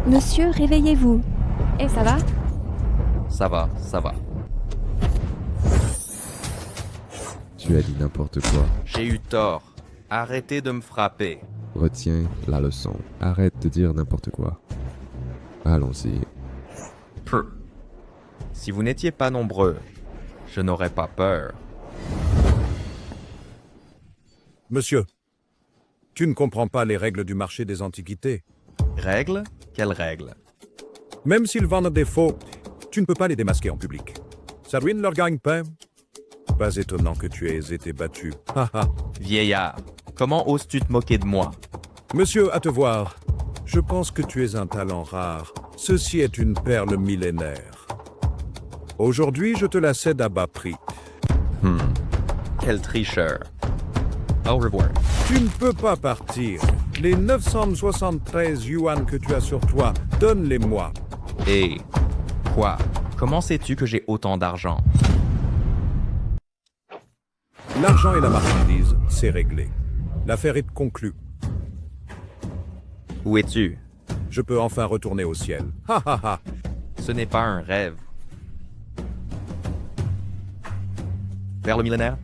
Monsieur, réveillez-vous. Eh, ça va? Ça va, ça va. Tu as dit n'importe quoi. J'ai eu tort. Arrêtez de me frapper. Retiens la leçon. Arrête de dire n'importe quoi. Allons-y. Peu. Si vous n'étiez pas nombreux, je n'aurais pas peur. Monsieur, tu ne comprends pas les règles du marché des antiquités. Règles? Quelles règles? Même s'ils vendent des faux, tu ne peux pas les démasquer en public. Ça ruine leur gagne-pain. Pas étonnant que tu aies été battu. Haha. Vieillard, comment oses-tu te moquer de moi? Monsieur, à te voir, je pense que tu es un talent rare. Ceci est une perle millénaire. Aujourd'hui, je te la cède à bas prix. Quel tricheur. Au revoir. Tu ne peux pas partir. Les 973 yuan que tu as sur toi, donne-les-moi. Et quoi? Comment sais-tu que j'ai autant d'argent? L'argent et la marchandise, c'est réglé. L'affaire est conclue. Où es-tu? Je peux enfin retourner au ciel. Ha ha ha. Ce n'est pas un rêve. Vers le millénaire?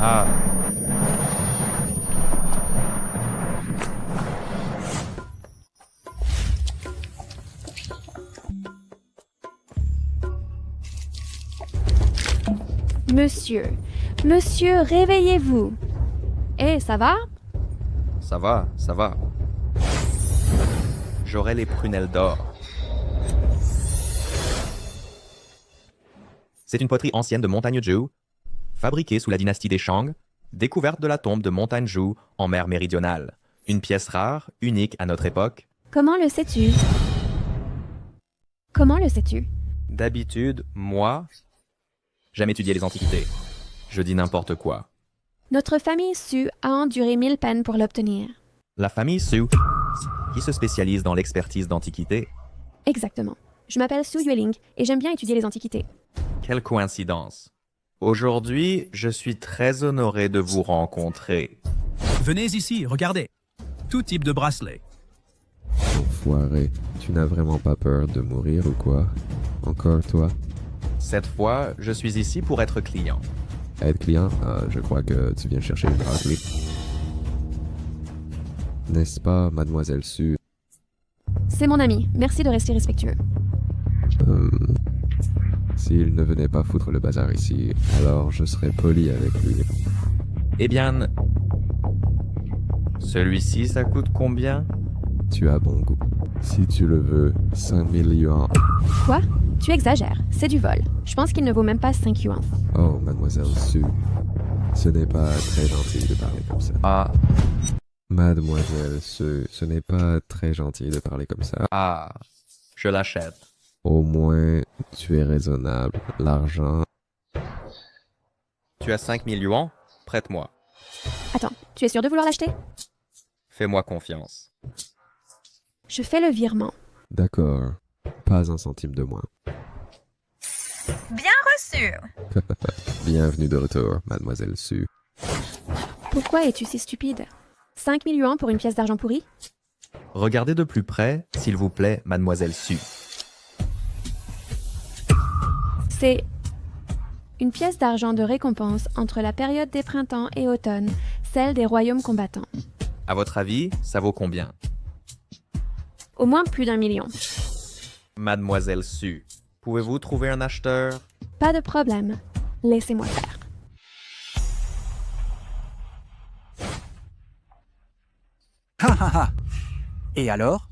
Ah. Monsieur, réveillez-vous. Eh, ça va? Ça va, ça va. J'aurai les prunelles d'or. C'est une poterie ancienne de Montagne-Ju, fabriquée sous la dynastie des Shang, découverte de la tombe de Montagne-Ju en mer méridionale. Une pièce rare, unique à notre époque. Comment le sais-tu? Comment le sais-tu? D'habitude, moi, j'aime étudier les antiquités. Je dis n'importe quoi. Notre famille Su a enduré 1000 peines pour l'obtenir. La famille Su, qui se spécialise dans l'expertise d'antiquités. Exactement. Je m'appelle Su Yueling et j'aime bien étudier les antiquités. Quelle coïncidence. Aujourd'hui, je suis très honoré de vous rencontrer. Venez ici, regardez. Tout type de bracelet. Enfoiré. Tu n'as vraiment pas peur de mourir ou quoi? Encore toi? Cette fois, je suis ici pour être client. Être client? Je crois que tu viens chercher une bracelet. N'est-ce pas, mademoiselle Su? C'est mon ami. Merci de rester respectueux. S'il ne venait pas foutre le bazar ici, alors je serais poli avec lui. Eh bien, celui-ci, ça coûte combien? Tu as bon goût. Si tu le veux, 5000 yuan. Quoi? Tu exagères. C'est du vol. Je pense qu'il ne vaut même pas 5 yuan. Oh, mademoiselle Su, ce n'est pas très gentil de parler comme ça. Ah, Mademoiselle Su, ce n'est pas très gentil de parler comme ça. ah, je l'achète. Au moins, tu es raisonnable. L'argent... Tu as 5000 yuans? Prête-moi. Attends, tu es sûr de vouloir l'acheter? Fais-moi confiance. Je fais le virement. D'accord. Pas un centime de moins. Bien reçu. Bienvenue de retour, mademoiselle Su. Pourquoi es-tu si stupide? 5000 yuan pour une pièce d'argent pourrie? Regardez de plus près, s'il vous plaît, mademoiselle Su. C'est une pièce d'argent de récompense entre la période des printemps et automnes, celle des royaumes combattants. À votre avis, ça vaut combien? Au moins plus d'1 million. Mademoiselle Su, pouvez-vous trouver un acheteur? Pas de problème. Laissez-moi faire. Ha ha ha. Et alors?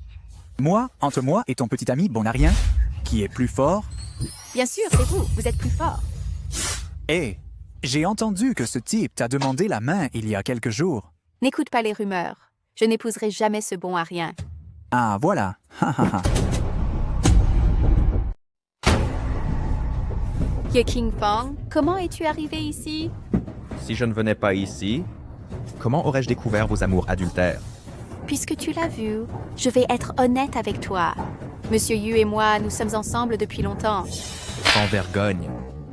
Moi, entre moi et ton petit ami Bonarien, qui est plus fort? Bien sûr, c'est vous. Vous êtes plus fort. Hé, j'ai entendu que ce type t'a demandé la main il y a quelques jours. N'écoute pas les rumeurs. Je n'épouserai jamais ce bon à rien. Ah, voilà. Ha ha ha. Ye King Fong, comment es-tu arrivé ici? Si je ne venais pas ici, comment aurais-je découvert vos amours adultères? Puisque tu l'as vu, je vais être honnête avec toi. Monsieur Yu et moi, nous sommes ensemble depuis longtemps. Sans vergogne.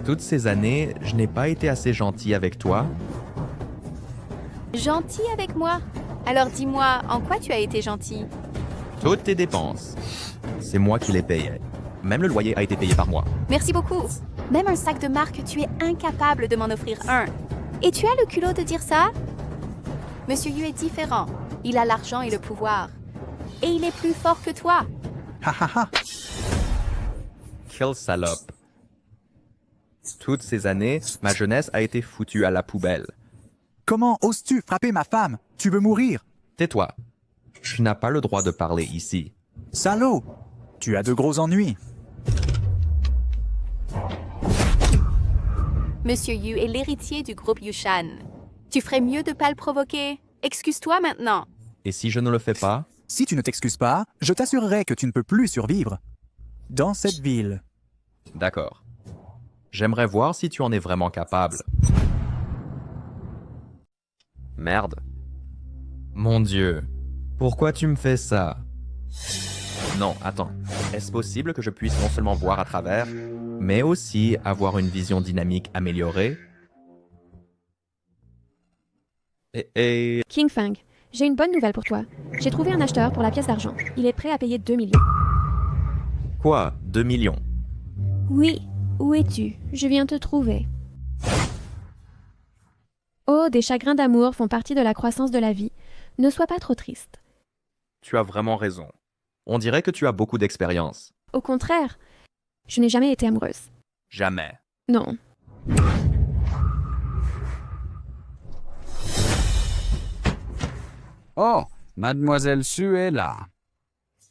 Toutes ces années, je n'ai pas été assez gentil avec toi. Gentil avec moi? Alors dis-moi, en quoi tu as été gentil? Toutes tes dépenses. C'est moi qui les payais. Même le loyer a été payé par moi. Merci beaucoup. Même un sac de marque, tu es incapable de m'en offrir un. Et tu as le culot de dire ça? Monsieur Yu est différent. Il a l'argent et le pouvoir. Et il est plus fort que toi. Ha ha ha. Quelle salope. Toutes ces années, ma jeunesse a été foutue à la poubelle. Comment oses-tu frapper ma femme? Tu veux mourir? Tais-toi. Tu n'as pas le droit de parler ici. Salaud! Tu as de gros ennuis. Monsieur Yu est l'héritier du groupe Yushan. Tu ferais mieux de pas le provoquer. Excuse-toi maintenant. Et si je ne le fais pas? Si tu ne t'excuses pas, je t'assurerai que tu ne peux plus survivre dans cette ville. D'accord. J'aimerais voir si tu en es vraiment capable. Merde. Mon Dieu. Pourquoi tu me fais ça? Non, attends. Est-ce possible que je puisse non seulement voir à travers, mais aussi avoir une vision dynamique améliorée? Et... King Feng, j'ai une bonne nouvelle pour toi. J'ai trouvé un acheteur pour la pièce d'argent. Il est prêt à payer 2 millions. Quoi? 2 millions? Oui, où es-tu? Je viens te trouver. Oh, des chagrins d'amour font partie de la croissance de la vie. Ne sois pas trop triste. Tu as vraiment raison. On dirait que tu as beaucoup d'expérience. Au contraire, je n'ai jamais été amoureuse. Jamais. Non. Oh, Mademoiselle Su est là.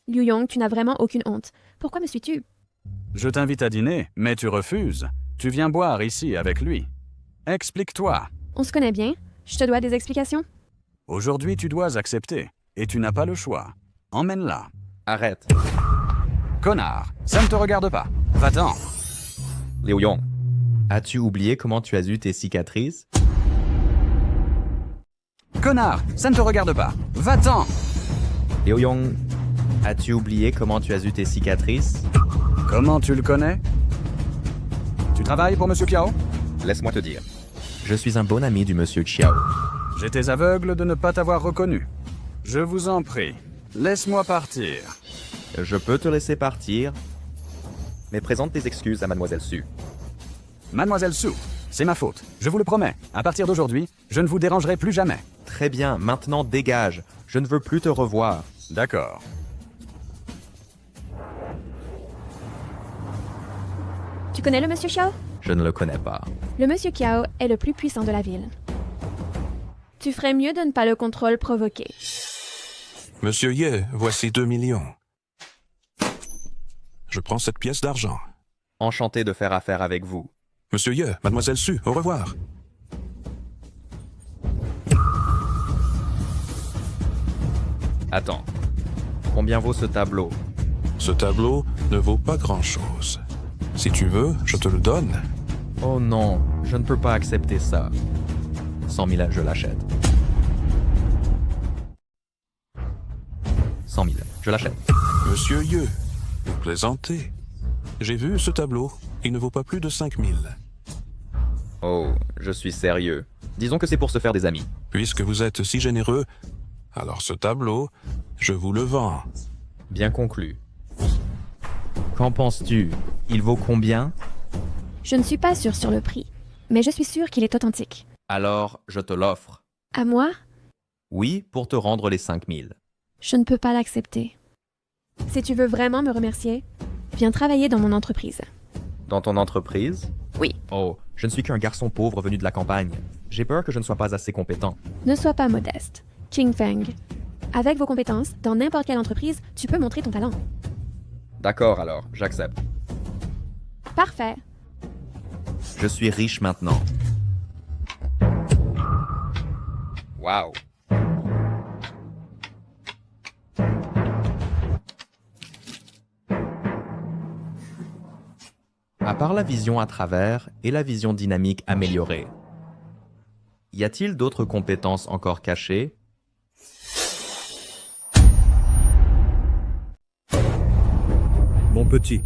Liu Yong, tu n'as vraiment aucune honte. Pourquoi me suis-tu? Je t'invite à dîner, mais tu refuses. Tu viens boire ici avec lui. Explique-toi. On se connaît bien. Je te dois des explications. Aujourd'hui, tu dois accepter. Et tu n'as pas le choix. Emmène-la. Arrête. Connard, ça ne te regarde pas. Va-t'en. Liu Yong, as-tu oublié comment tu as eu tes cicatrices? Connard, ça ne te regarde pas. Va-t'en. Liu Yong, as-tu oublié comment tu as eu tes cicatrices? Comment tu le connais? Tu travailles pour Monsieur Kiao? Laisse-moi te dire. Je suis un bon ami du monsieur Chiao. J'étais aveugle de ne pas t'avoir reconnu. Je vous en prie, laisse-moi partir. Je peux te laisser partir, mais présente tes excuses à Mademoiselle Su. Mademoiselle Su, c'est ma faute. Je vous le promets. À partir d'aujourd'hui, je ne vous dérangerai plus jamais. Très bien, maintenant dégage. Je ne veux plus te revoir. D'accord. Tu connais le monsieur Xiao? Je ne le connais pas. Le monsieur Kiao est le plus puissant de la ville. Tu ferais mieux de ne pas le contrôle provoquer. Monsieur Ye, voici 2 millions. Je prends cette pièce d'argent. Enchanté de faire affaire avec vous. Monsieur Ye, Mademoiselle Su, au revoir. Attends. Combien vaut ce tableau? Ce tableau ne vaut pas grand-chose. Si tu veux, je te le donne. Oh non, je ne peux pas accepter ça. 100 000, je l'achète. 100 000, je l'achète. Monsieur Ye, vous plaisantez. J'ai vu ce tableau. Il ne vaut pas plus de 5 000. Oh, je suis sérieux. Disons que c'est pour se faire des amis. Puisque vous êtes si généreux, alors ce tableau, je vous le vends. Bien conclu. Qu'en penses-tu? Il vaut combien? Je ne suis pas sûre sur le prix, mais je suis sûre qu'il est authentique. Alors, je te l'offre. À moi? Oui, pour te rendre les 5 000. Je ne peux pas l'accepter. Si tu veux vraiment me remercier, viens travailler dans mon entreprise. Dans ton entreprise? Oui. Oh, je ne suis qu'un garçon pauvre venu de la campagne. J'ai peur que je ne sois pas assez compétent. Ne sois pas modeste. King Feng. Avec vos compétences, dans n'importe quelle entreprise, tu peux montrer ton talent. D'accord alors, j'accepte. Parfait. Je suis riche maintenant. Waouh. À part la vision à travers et la vision dynamique améliorée, y a-t-il d'autres compétences encore cachées? Mon petit,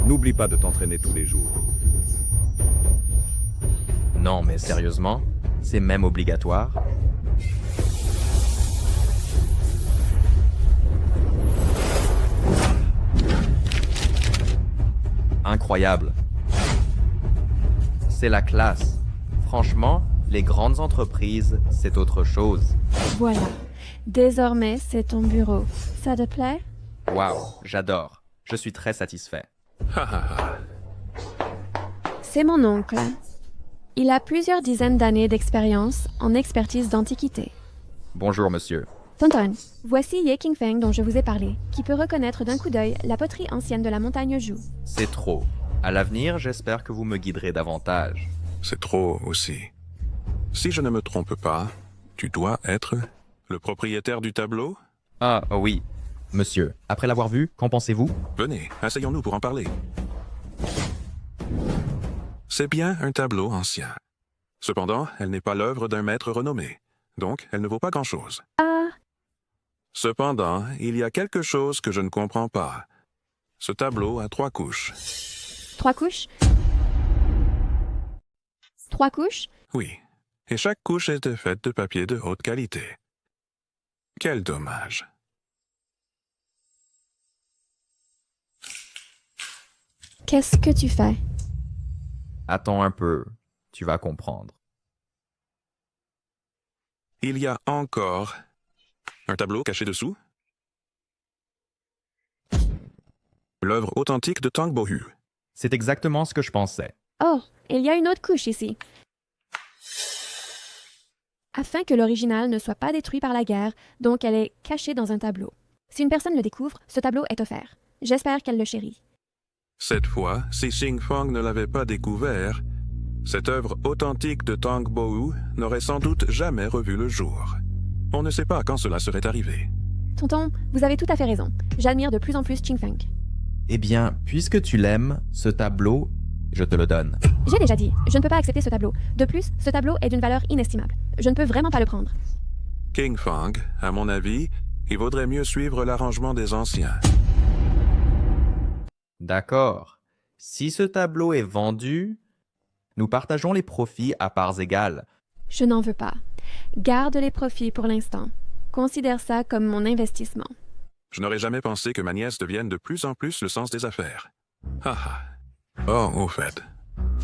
n'oublie pas de t'entraîner tous les jours. Non, mais sérieusement, c'est même obligatoire. Incroyable. C'est la classe. Franchement, les grandes entreprises, c'est autre chose. Voilà. Désormais, c'est ton bureau. Ça te plaît? Waouh, j'adore. Je suis très satisfait. C'est mon oncle. Il a plusieurs dizaines d'années d'expérience en expertise d'antiquité. Bonjour, monsieur. Tonton, voici Ye Qingfeng dont je vous ai parlé, qui peut reconnaître d'un coup d'œil la poterie ancienne de la montagne Zhu. C'est trop. À l'avenir, j'espère que vous me guiderez davantage. C'est trop aussi. Si je ne me trompe pas, tu dois être le propriétaire du tableau? Ah, oui. Monsieur, après l'avoir vu, qu'en pensez-vous? Venez, asseyons-nous pour en parler. C'est bien un tableau ancien. Cependant, elle n'est pas l'œuvre d'un maître renommé, donc elle ne vaut pas grand-chose. Ah, Cependant, il y a quelque chose que je ne comprends pas. Ce tableau a 3 couches. 3 couches? 3 couches? Oui, et chaque couche était faite de papier de haute qualité. Quel dommage. Qu'est-ce que tu fais? Attends un peu. Tu vas comprendre. Il y a encore un tableau caché dessous. L'œuvre authentique de Tang Bohu. C'est exactement ce que je pensais. Oh, il y a une autre couche ici. Afin que l'original ne soit pas détruit par la guerre, donc elle est cachée dans un tableau. Si une personne le découvre, ce tableau est offert. J'espère qu'elle le chérit. Cette fois, si Xing Feng ne l'avait pas découvert, cette œuvre authentique de Tang Bohu n'aurait sans doute jamais revu le jour. On ne sait pas quand cela serait arrivé. Tonton, vous avez tout à fait raison. J'admire de plus en plus Qingfeng. Eh bien, puisque tu l'aimes, ce tableau, je te le donne. J'ai déjà dit, je ne peux pas accepter ce tableau. De plus, ce tableau est d'une valeur inestimable. Je ne peux vraiment pas le prendre. King Feng, à mon avis, il vaudrait mieux suivre l'arrangement des anciens. D'accord. Si ce tableau est vendu, nous partageons les profits à parts égales. Je n'en veux pas. Garde les profits pour l'instant. Considère ça comme mon investissement. Je n'aurais jamais pensé que ma nièce devienne de plus en plus le sens des affaires. Oh, au fait,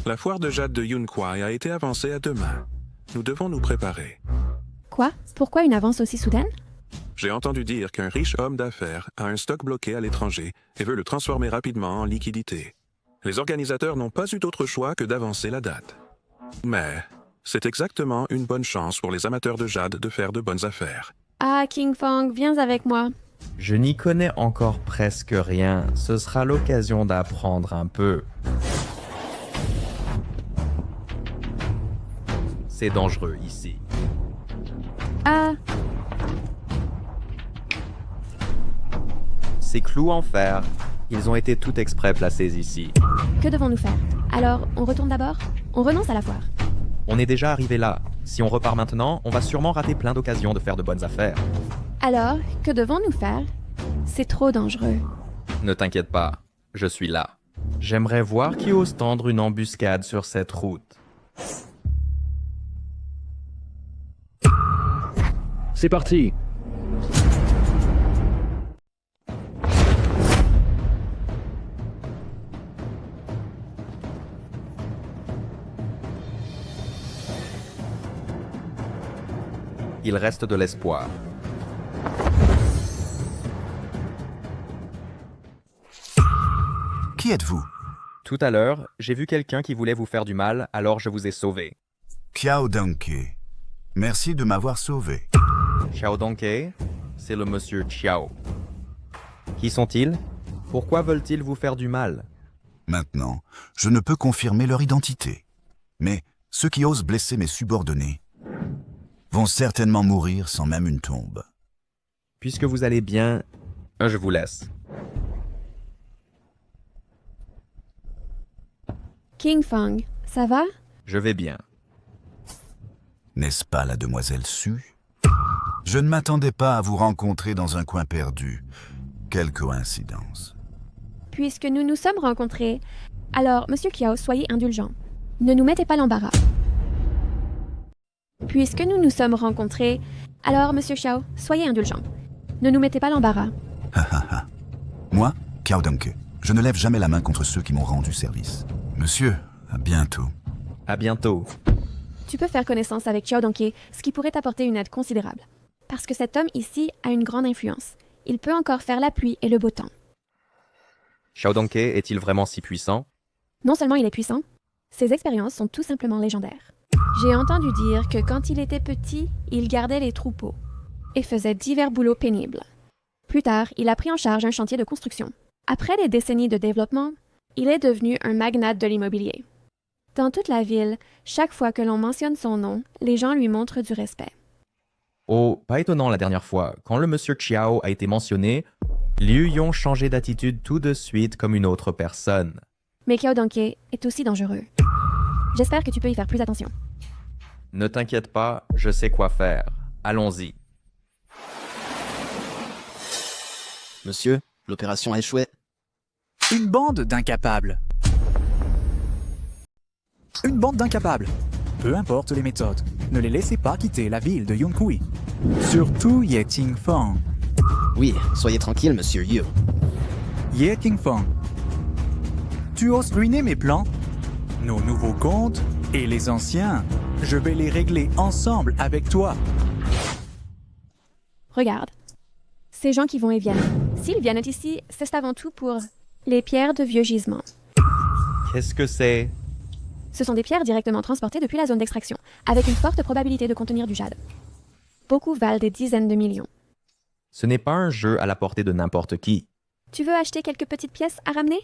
la foire de jade de Yunkwai a été avancée à demain. Nous devons nous préparer. Quoi? Pourquoi une avance aussi soudaine? J'ai entendu dire qu'un riche homme d'affaires a un stock bloqué à l'étranger et veut le transformer rapidement en liquidité. Les organisateurs n'ont pas eu d'autre choix que d'avancer la date. Mais c'est exactement une bonne chance pour les amateurs de jade de faire de bonnes affaires. Ah, Qingfeng, viens avec moi. Je n'y connais encore presque rien. Ce sera l'occasion d'apprendre un peu. C'est dangereux ici. Ah, Ces clous en fer, ils ont été tout exprès placés ici. que devons-nous faire? Alors, on retourne d'abord? On renonce à la foire. On est déjà arrivé là. Si on repart maintenant, on va sûrement rater plein d'occasions de faire de bonnes affaires. Alors, que devons-nous faire? C'est trop dangereux. Ne t'inquiète pas, je suis là. J'aimerais voir qui ose tendre une embuscade sur cette route. C'est parti. Il reste de l'espoir. Qui êtes-vous? Tout à l'heure, j'ai vu quelqu'un qui voulait vous faire du mal, alors je vous ai sauvé. Xiao Dongke. Merci de m'avoir sauvé. Xiao Dongke, c'est le monsieur Xiao. Qui sont-ils? Pourquoi veulent-ils vous faire du mal? Maintenant, je ne peux confirmer leur identité. Mais ceux qui osent blesser mes subordonnés vont certainement mourir sans même une tombe. Puisque vous allez bien, je vous laisse. Qingfeng, ça va? Je vais bien. N'est-ce pas la demoiselle Su? Je ne m'attendais pas à vous rencontrer dans un coin perdu. Quelle coïncidence. Puisque nous nous sommes rencontrés, alors, Monsieur Kiao, soyez indulgent. Ne nous mettez pas l'embarras. Puisque nous nous sommes rencontrés, alors, Monsieur Xiao, soyez indulgent. Ne nous mettez pas l'embarras. Moi, Xiao Dongke, je ne lève jamais la main contre ceux qui m'ont rendu service. Monsieur, à bientôt. À bientôt. Tu peux faire connaissance avec Xiao Dongke, ce qui pourrait t'apporter une aide considérable. Parce que cet homme ici a une grande influence. Il peut encore faire la pluie et le beau temps. Xiao Dongke est-il vraiment si puissant? Non seulement il est puissant, ses expériences sont tout simplement légendaires. J'ai entendu dire que quand il était petit, il gardait les troupeaux et faisait divers boulots pénibles. Plus tard, il a pris en charge un chantier de construction. Après des décennies de développement, il est devenu un magnate de l'immobilier. Dans toute la ville, chaque fois que l'on mentionne son nom, les gens lui montrent du respect. Oh, pas étonnant la dernière fois. Quand le monsieur Xiao a été mentionné, Liu Yong changeait d'attitude tout de suite comme une autre personne. Mais Xiao Dongke est aussi dangereux. J'espère que tu peux y faire plus attention. Ne t'inquiète pas, je sais quoi faire. Allons-y. Monsieur, l'opération a échoué. Une bande d'incapables. Une bande d'incapables. Peu importe les méthodes, ne les laissez pas quitter la ville de Yunkui. Surtout Ye Qingfeng. Oui, soyez tranquille, monsieur Yu. Ye Qingfeng. Tu oses ruiner mes plans? Nos nouveaux comptes et les anciens, je vais les régler ensemble avec toi. Regarde. Ces gens qui vont et viennent. S'ils viennent ici, c'est avant tout pour les pierres de vieux gisements. Qu'est-ce que c'est? Ce sont des pierres directement transportées depuis la zone d'extraction, avec une forte probabilité de contenir du jade. Beaucoup valent des dizaines de millions. Ce n'est pas un jeu à la portée de n'importe qui. Tu veux acheter quelques petites pièces à ramener?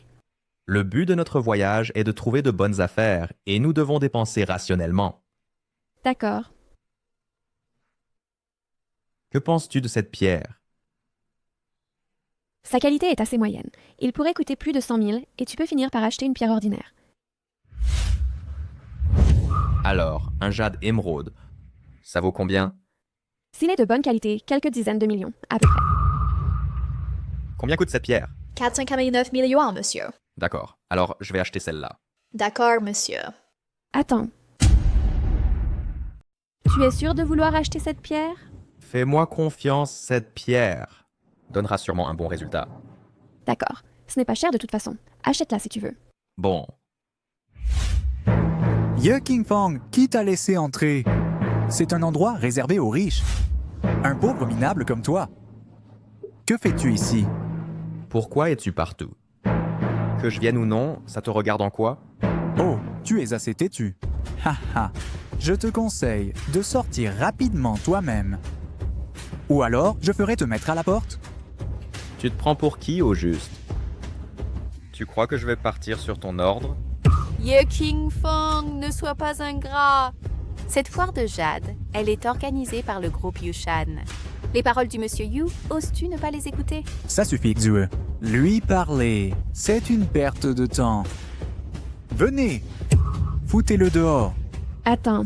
Le but de notre voyage est de trouver de bonnes affaires et nous devons dépenser rationnellement. D'accord. Que penses-tu de cette pierre? Sa qualité est assez moyenne. Il pourrait coûter plus de 100 000 et tu peux finir par acheter une pierre ordinaire. Alors, un jade émeraude, ça vaut combien? S'il est de bonne qualité, quelques dizaines de millions, à peu près. Combien coûte cette pierre? 489 000 yuans, monsieur. D'accord, alors je vais acheter celle-là. D'accord, monsieur. Attends. Tu es sûr de vouloir acheter cette pierre? Fais-moi confiance, cette pierre donnera sûrement un bon résultat. D'accord. Ce n'est pas cher de toute façon. Achète-la si tu veux. Bon. Ye Qingfeng, qui t'a laissé entrer? C'est un endroit réservé aux riches. Un pauvre minable comme toi. Que fais-tu ici? Pourquoi es-tu partout? Que je vienne ou non, ça te regarde en quoi? Oh, tu es assez têtu. Haha. Je te conseille de sortir rapidement toi-même. Ou alors, je ferai te mettre à la porte. Tu te prends pour qui, au juste? Tu crois que je vais partir sur ton ordre? Ye Qingfeng, ne sois pas ingrat. Cette foire de jade, elle est organisée par le groupe Yushan. Les paroles du monsieur Yu, oses-tu ne pas les écouter? Ça suffit, Xue. Lui parler, c'est une perte de temps. Venez, foutez-le dehors. Attends.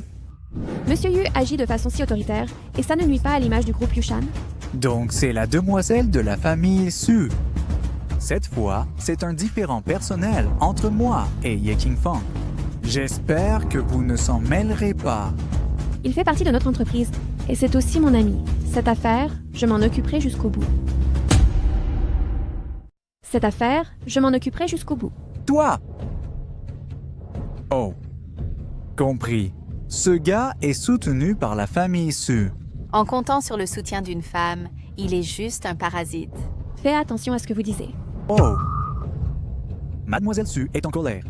Monsieur Yu agit de façon si autoritaire, et ça ne nuit pas à l'image du groupe Yushan? Donc c'est la demoiselle de la famille Su. Cette fois, c'est un différend personnel entre moi et Ye Qingfeng. J'espère que vous ne s'en mêlerez pas. Il fait partie de notre entreprise, et c'est aussi mon ami. Cette affaire, je m'en occuperai jusqu'au bout. Cette affaire, je m'en occuperai jusqu'au bout. Toi! Oh. Compris. Ce gars est soutenu par la famille Su. En comptant sur le soutien d'une femme, il est juste un parasite. Fais attention à ce que vous disiez. Oh! Mademoiselle Su est en colère.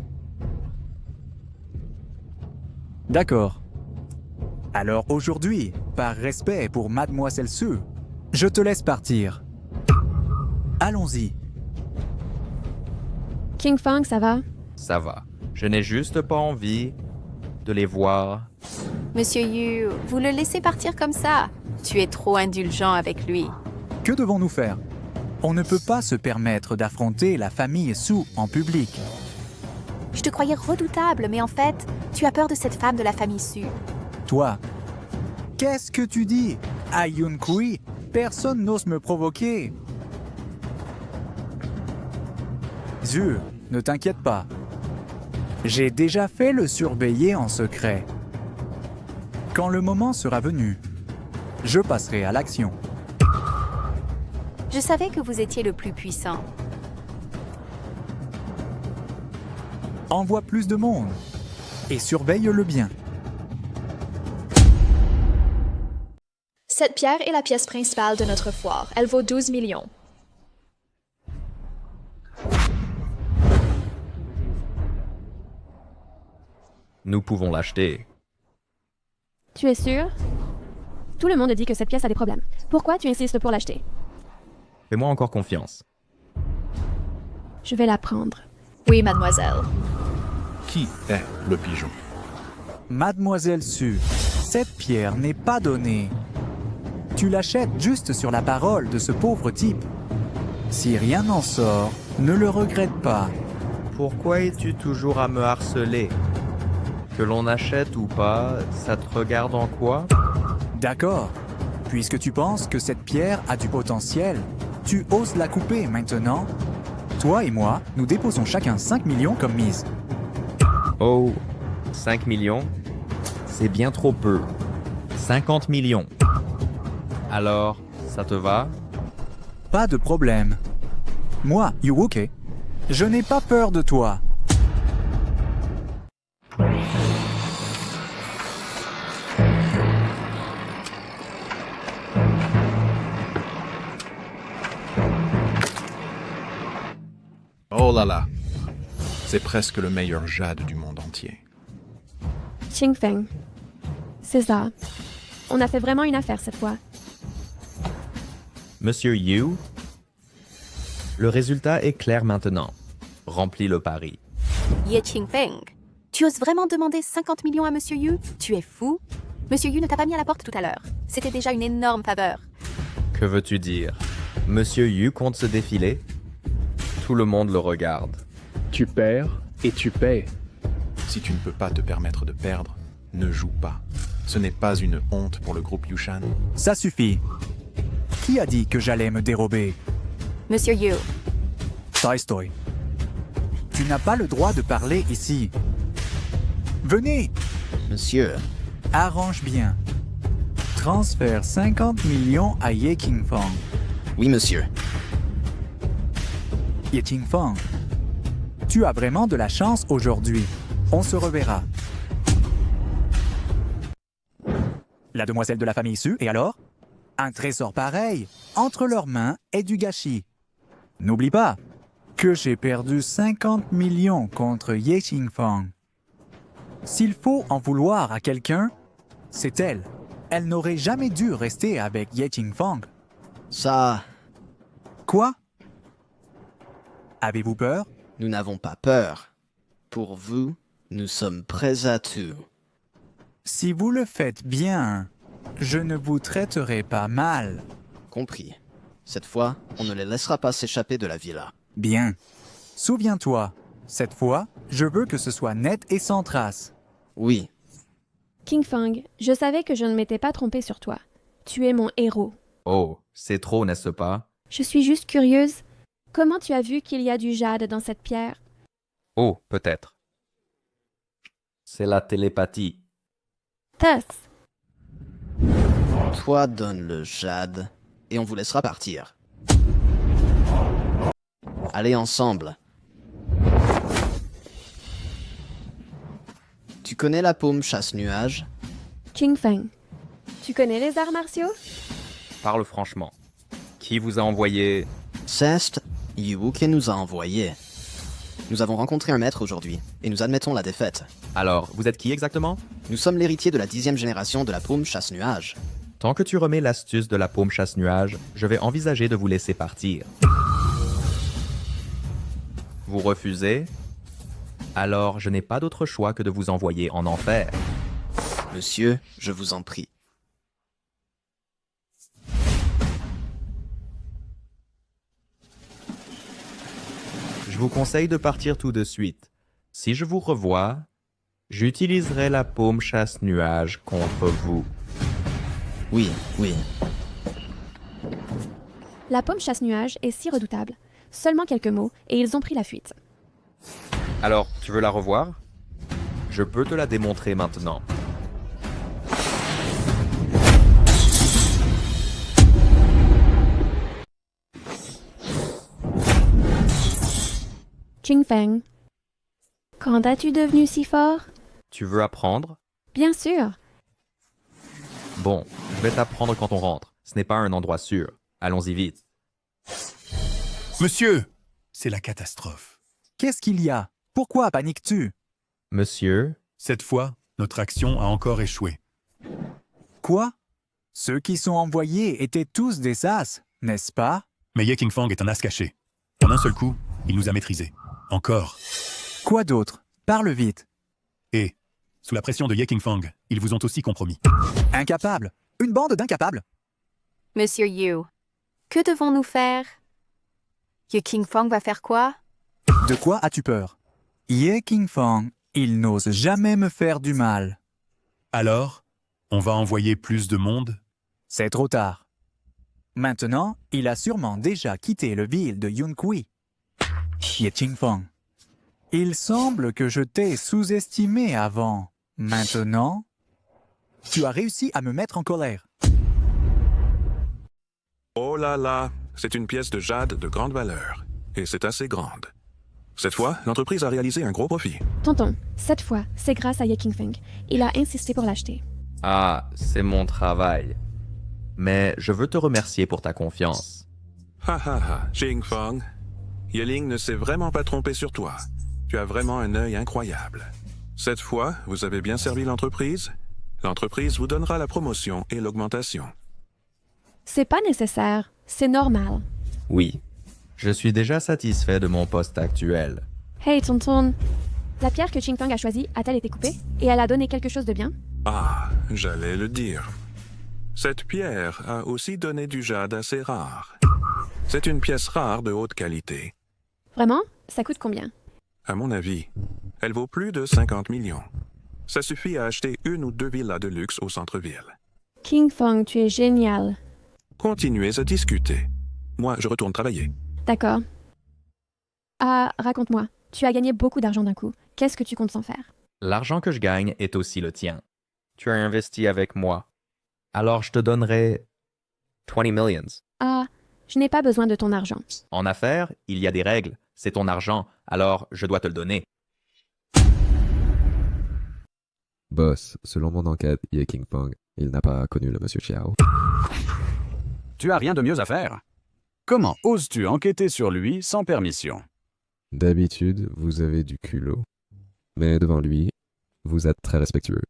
D'accord. Alors aujourd'hui, par respect pour Mademoiselle Su, je te laisse partir. Allons-y. Qingfeng, ça va? Ça va. Je n'ai juste pas envie de les voir. Monsieur Yu, vous le laissez partir comme ça? Tu es trop indulgent avec lui. Que devons-nous faire? On ne peut pas se permettre d'affronter la famille Su en public. Je te croyais redoutable, mais en fait, tu as peur de cette femme de la famille Su. Toi, qu'est-ce que tu dis? À Yunkui, personne n'ose me provoquer. Zhu, ne t'inquiète pas. J'ai déjà fait le surveiller en secret. Quand le moment sera venu, je passerai à l'action. Je savais que vous étiez le plus puissant. Envoie plus de monde et surveille-le bien. Cette pierre est la pièce principale de notre foire. Elle vaut 12 millions. Nous pouvons l'acheter. Tu es sûr? Tout le monde dit que cette pièce a des problèmes. Pourquoi tu insistes pour l'acheter? Fais-moi encore confiance. Je vais la prendre. Oui, mademoiselle. Qui est le pigeon? Mademoiselle Su, cette pierre n'est pas donnée. Tu l'achètes juste sur la parole de ce pauvre type. Si rien n'en sort, ne le regrette pas. Pourquoi es-tu toujours à me harceler? Que l'on achète ou pas, ça te regarde en quoi? D'accord. Puisque tu penses que cette pierre a du potentiel, tu oses la couper maintenant. Toi et moi, nous déposons chacun 5 millions comme mise. Oh, 5 millions? C'est bien trop peu. 50 millions. Alors, ça te va? Pas de problème. Moi, Yuuke, je n'ai pas peur de toi. Oh là là. C'est presque le meilleur jade du monde entier. Qingfeng. C'est ça. On a fait vraiment une affaire cette fois. Monsieur Yu, le résultat est clair maintenant. Remplis le pari. Ye Qingfeng, tu oses vraiment demander 50 millions à Monsieur Yu? Tu es fou? Monsieur Yu ne t'a pas mis à la porte tout à l'heure. C'était déjà une énorme faveur. Que veux-tu dire? Monsieur Yu compte se défiler? Tout le monde le regarde. Tu perds et tu paies. Si tu ne peux pas te permettre de perdre, ne joue pas. Ce n'est pas une honte pour le groupe Yushan. Ça suffit. Qui a dit que j'allais me dérober? Monsieur Yu. Taistoy. Tu n'as pas le droit de parler ici. Venez. Monsieur. Arrange bien. Transfère 50 millions à Ye Qingfeng. Oui, monsieur. Ye Qingfeng, tu as vraiment de la chance aujourd'hui. On se reverra. La demoiselle de la famille Su, et alors? Un trésor pareil, entre leurs mains, est du gâchis. N'oublie pas que j'ai perdu 50 millions contre Ye Qingfeng. S'il faut en vouloir à quelqu'un, c'est elle. Elle n'aurait jamais dû rester avec Ye Qingfeng. Ça... Quoi? Avez-vous peur? Nous n'avons pas peur. Pour vous, nous sommes prêts à tout. Si vous le faites bien, je ne vous traiterai pas mal. Compris. Cette fois, on ne les laissera pas s'échapper de la villa. Bien. Souviens-toi, cette fois, je veux que ce soit net et sans trace. Oui. Qingfeng, je savais que je ne m'étais pas trompée sur toi. Tu es mon héros. Oh, c'est trop, n'est-ce pas? Je suis juste curieuse. Comment tu as vu qu'il y a du jade dans cette pierre? Oh, peut-être. C'est la télépathie. Tuss. Toi donne le jade et on vous laissera partir. Allez ensemble. Tu connais la paume chasse-nuage? Qingfeng, tu connais les arts martiaux? Parle franchement. Qui vous a envoyé? Cest, Yuuke nous a envoyé. Nous avons rencontré un maître aujourd'hui, et nous admettons la défaite. Alors, vous êtes qui exactement? Nous sommes l'héritier de la 10e génération de la paume chasse-nuage. Tant que tu remets l'astuce de la paume chasse-nuage, je vais envisager de vous laisser partir. Vous refusez? Alors, je n'ai pas d'autre choix que de vous envoyer en enfer. Monsieur, je vous en prie. Je vous conseille de partir tout de suite. Si je vous revois, j'utiliserai la paume chasse-nuage contre vous. Oui, oui. La paume chasse-nuage est si redoutable. Seulement quelques mots, et ils ont pris la fuite. Alors, tu veux la revoir? Je peux te la démontrer maintenant. Qing Feng, quand as-tu devenu si fort? Tu veux apprendre? Bien sûr. Bon, je vais t'apprendre quand on rentre. Ce n'est pas un endroit sûr. Allons-y vite. Monsieur, c'est la catastrophe. Qu'est-ce qu'il y a? Pourquoi paniques-tu? Monsieur? Cette fois, notre action a encore échoué. Quoi? Ceux qui sont envoyés étaient tous des as, n'est-ce pas? Mais Ye Qingfang est un as caché. En un seul coup, il nous a maîtrisés. Encore. Quoi d'autre? Parle vite. Et, sous la pression de Ye Qingfang, ils vous ont aussi compromis. Incapables? Une bande d'incapables? Monsieur Yu, que devons-nous faire? Ye Qingfang va faire quoi? De quoi as-tu peur? Ye Qingfang, il n'ose jamais me faire du mal. Alors, on va envoyer plus de monde? C'est trop tard. Maintenant, il a sûrement déjà quitté le ville de Yunkui. Ye Qingfang, il semble que je t'ai sous-estimé avant. Maintenant, tu as réussi à me mettre en colère. Oh là là, c'est une pièce de jade de grande valeur. Et c'est assez grande. Cette fois, l'entreprise a réalisé un gros profit. Tonton, cette fois, c'est grâce à Ye Qingfeng. Il a insisté pour l'acheter. Ah, c'est mon travail. Mais je veux te remercier pour ta confiance. Ha ha ha, Qingfang. Yeling ne s'est vraiment pas trompé sur toi. Tu as vraiment un œil incroyable. Cette fois, vous avez bien servi l'entreprise. L'entreprise vous donnera la promotion et l'augmentation. C'est pas nécessaire. C'est normal. Oui. Je suis déjà satisfait de mon poste actuel. Hey, tonton. La pierre que Qingfeng a choisie a-t-elle été coupée? Et elle a donné quelque chose de bien? Ah, j'allais le dire. Cette pierre a aussi donné du jade assez rare. C'est une pièce rare de haute qualité. Vraiment? Ça coûte combien? À mon avis, elle vaut plus de 50 millions. Ça suffit à acheter une ou deux villas de luxe au centre-ville. Qingfeng, tu es génial. Continuez à discuter. Moi, je retourne travailler. D'accord. Ah, raconte-moi. Tu as gagné beaucoup d'argent d'un coup. Qu'est-ce que tu comptes s'en faire? L'argent que je gagne est aussi le tien. Tu as investi avec moi. Alors je te donnerai 20 millions. Ah, je n'ai pas besoin de ton argent. En affaires, il y a des règles. C'est ton argent, alors je dois te le donner. Boss, selon mon enquête, Ye Qingfang, il n'a pas connu le monsieur Xiao. Tu as rien de mieux à faire? Comment oses-tu enquêter sur lui sans permission? D'habitude, vous avez du culot. Mais devant lui, vous êtes très respectueux.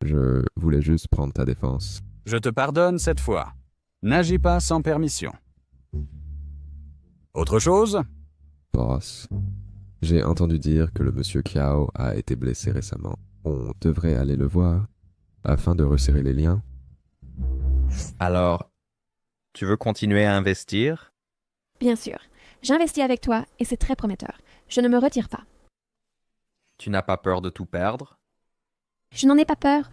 Je voulais juste prendre ta défense. Je te pardonne cette fois. N'agis pas sans permission. Autre chose? Boss, j'ai entendu dire que le monsieur Qiao a été blessé récemment. On devrait aller le voir, afin de resserrer les liens. Alors, tu veux continuer à investir? Bien sûr. J'investis avec toi et c'est très prometteur. Je ne me retire pas. Tu n'as pas peur de tout perdre? Je n'en ai pas peur.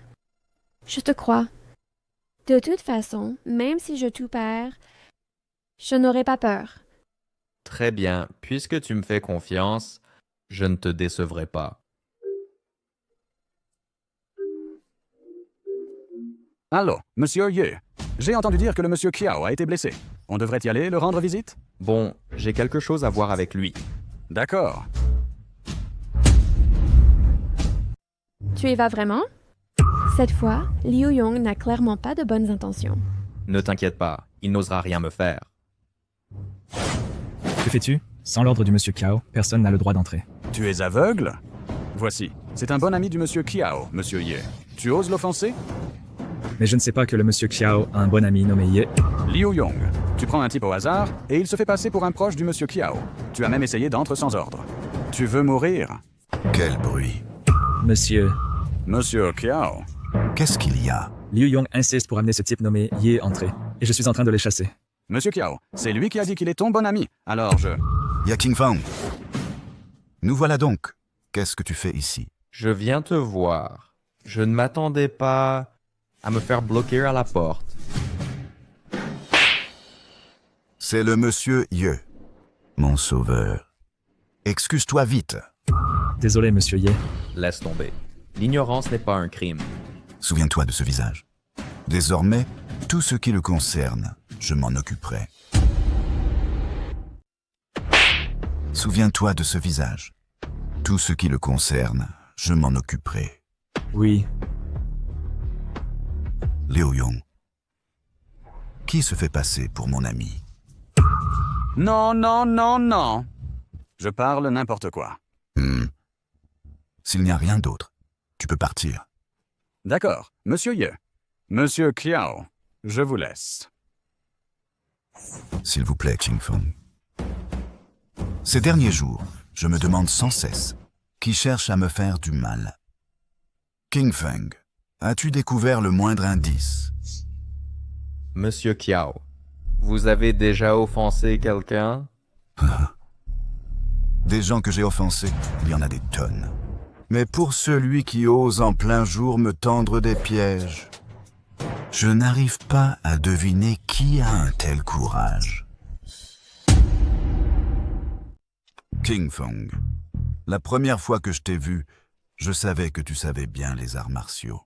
Je te crois. De toute façon, même si je tout perds, je n'aurai pas peur. Très bien, puisque tu me fais confiance, je ne te décevrai pas. Allô, Monsieur Ye. J'ai entendu dire que le Monsieur Qiao a été blessé. On devrait y aller, le rendre visite? Bon, j'ai quelque chose à voir avec lui. D'accord. Tu y vas vraiment? Cette fois, Liu Yong n'a clairement pas de bonnes intentions. Ne t'inquiète pas, il n'osera rien me faire. Que fais-tu? Sans l'ordre du monsieur Qiao, personne n'a le droit d'entrer. Tu es aveugle? Voici, c'est un bon ami du Monsieur Qiao, Monsieur Ye. Tu oses l'offenser? Mais je ne sais pas que le monsieur Qiao a un bon ami nommé Ye. Liu Yong. Tu prends un type au hasard et il se fait passer pour un proche du Monsieur Qiao. Tu as même essayé d'entrer sans ordre. Tu veux mourir? Quel bruit. Monsieur Qiao. Qu'est-ce qu'il y a? Liu Yong insiste pour amener ce type nommé Ye entrer. Et je suis en train de les chasser. Monsieur Qiao, c'est lui qui a dit qu'il est ton bon ami. Alors je... Ye Qingfang. Nous voilà donc. Qu'est-ce que tu fais ici? Je viens te voir. Je ne m'attendais pas à me faire bloquer à la porte. C'est le monsieur Ye, mon sauveur. Excuse-toi vite. Désolé, monsieur Ye. Laisse tomber. L'ignorance n'est pas un crime. Souviens-toi de ce visage. Désormais, tout ce qui le concerne, je m'en occuperai. Souviens-toi de ce visage. Tout ce qui le concerne, je m'en occuperai. Oui. Liu Yong. Qui se fait passer pour mon ami? Non, non, non, non. Je parle n'importe quoi. S'il n'y a rien d'autre, tu peux partir. D'accord, Monsieur Ye. Monsieur Kiao, je vous laisse. S'il vous plaît, Qing Feng. Ces derniers jours, je me demande sans cesse qui cherche à me faire du mal. Qing Feng, as-tu découvert le moindre indice? Monsieur Kiao, vous avez déjà offensé quelqu'un? Des gens que j'ai offensés, il y en a des tonnes. Mais pour celui qui ose en plein jour me tendre des pièges, je n'arrive pas à deviner qui a un tel courage. Qing Feng, la première fois que je t'ai vu, je savais que tu savais bien les arts martiaux.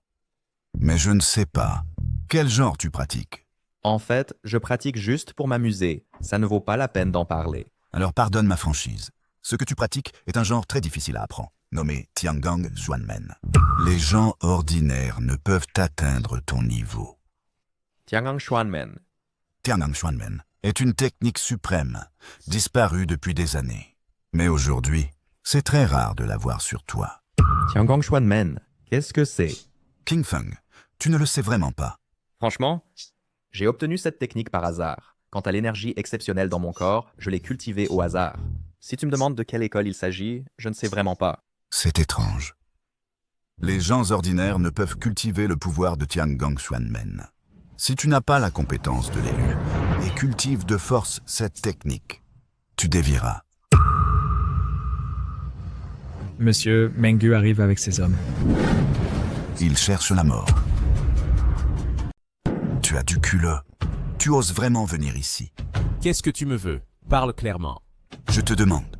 Mais je ne sais pas, quel genre tu pratiques? En fait, je pratique juste pour m'amuser. Ça ne vaut pas la peine d'en parler. Alors pardonne ma franchise. Ce que tu pratiques est un genre très difficile à apprendre, nommé Tiangong Xuanmen. Les gens ordinaires ne peuvent atteindre ton niveau. Tiangong Xuanmen. Tiangong Xuanmen est une technique suprême, disparue depuis des années. Mais aujourd'hui, c'est très rare de la voir sur toi. Tiangong Xuanmen, qu'est-ce que c'est? Qing Feng, tu ne le sais vraiment pas. Franchement, j'ai obtenu cette technique par hasard. Quant à l'énergie exceptionnelle dans mon corps, je l'ai cultivée au hasard. Si tu me demandes de quelle école il s'agit, je ne sais vraiment pas. C'est étrange. Les gens ordinaires ne peuvent cultiver le pouvoir de Tiangong Xuanmen. Si tu n'as pas la compétence de l'élu et cultives de force cette technique, tu dévieras. Monsieur Mengu arrive avec ses hommes. Il cherche la mort. Tu as du culot. Tu oses vraiment venir ici. Qu'est-ce que tu me veux? Parle clairement. Je te demande.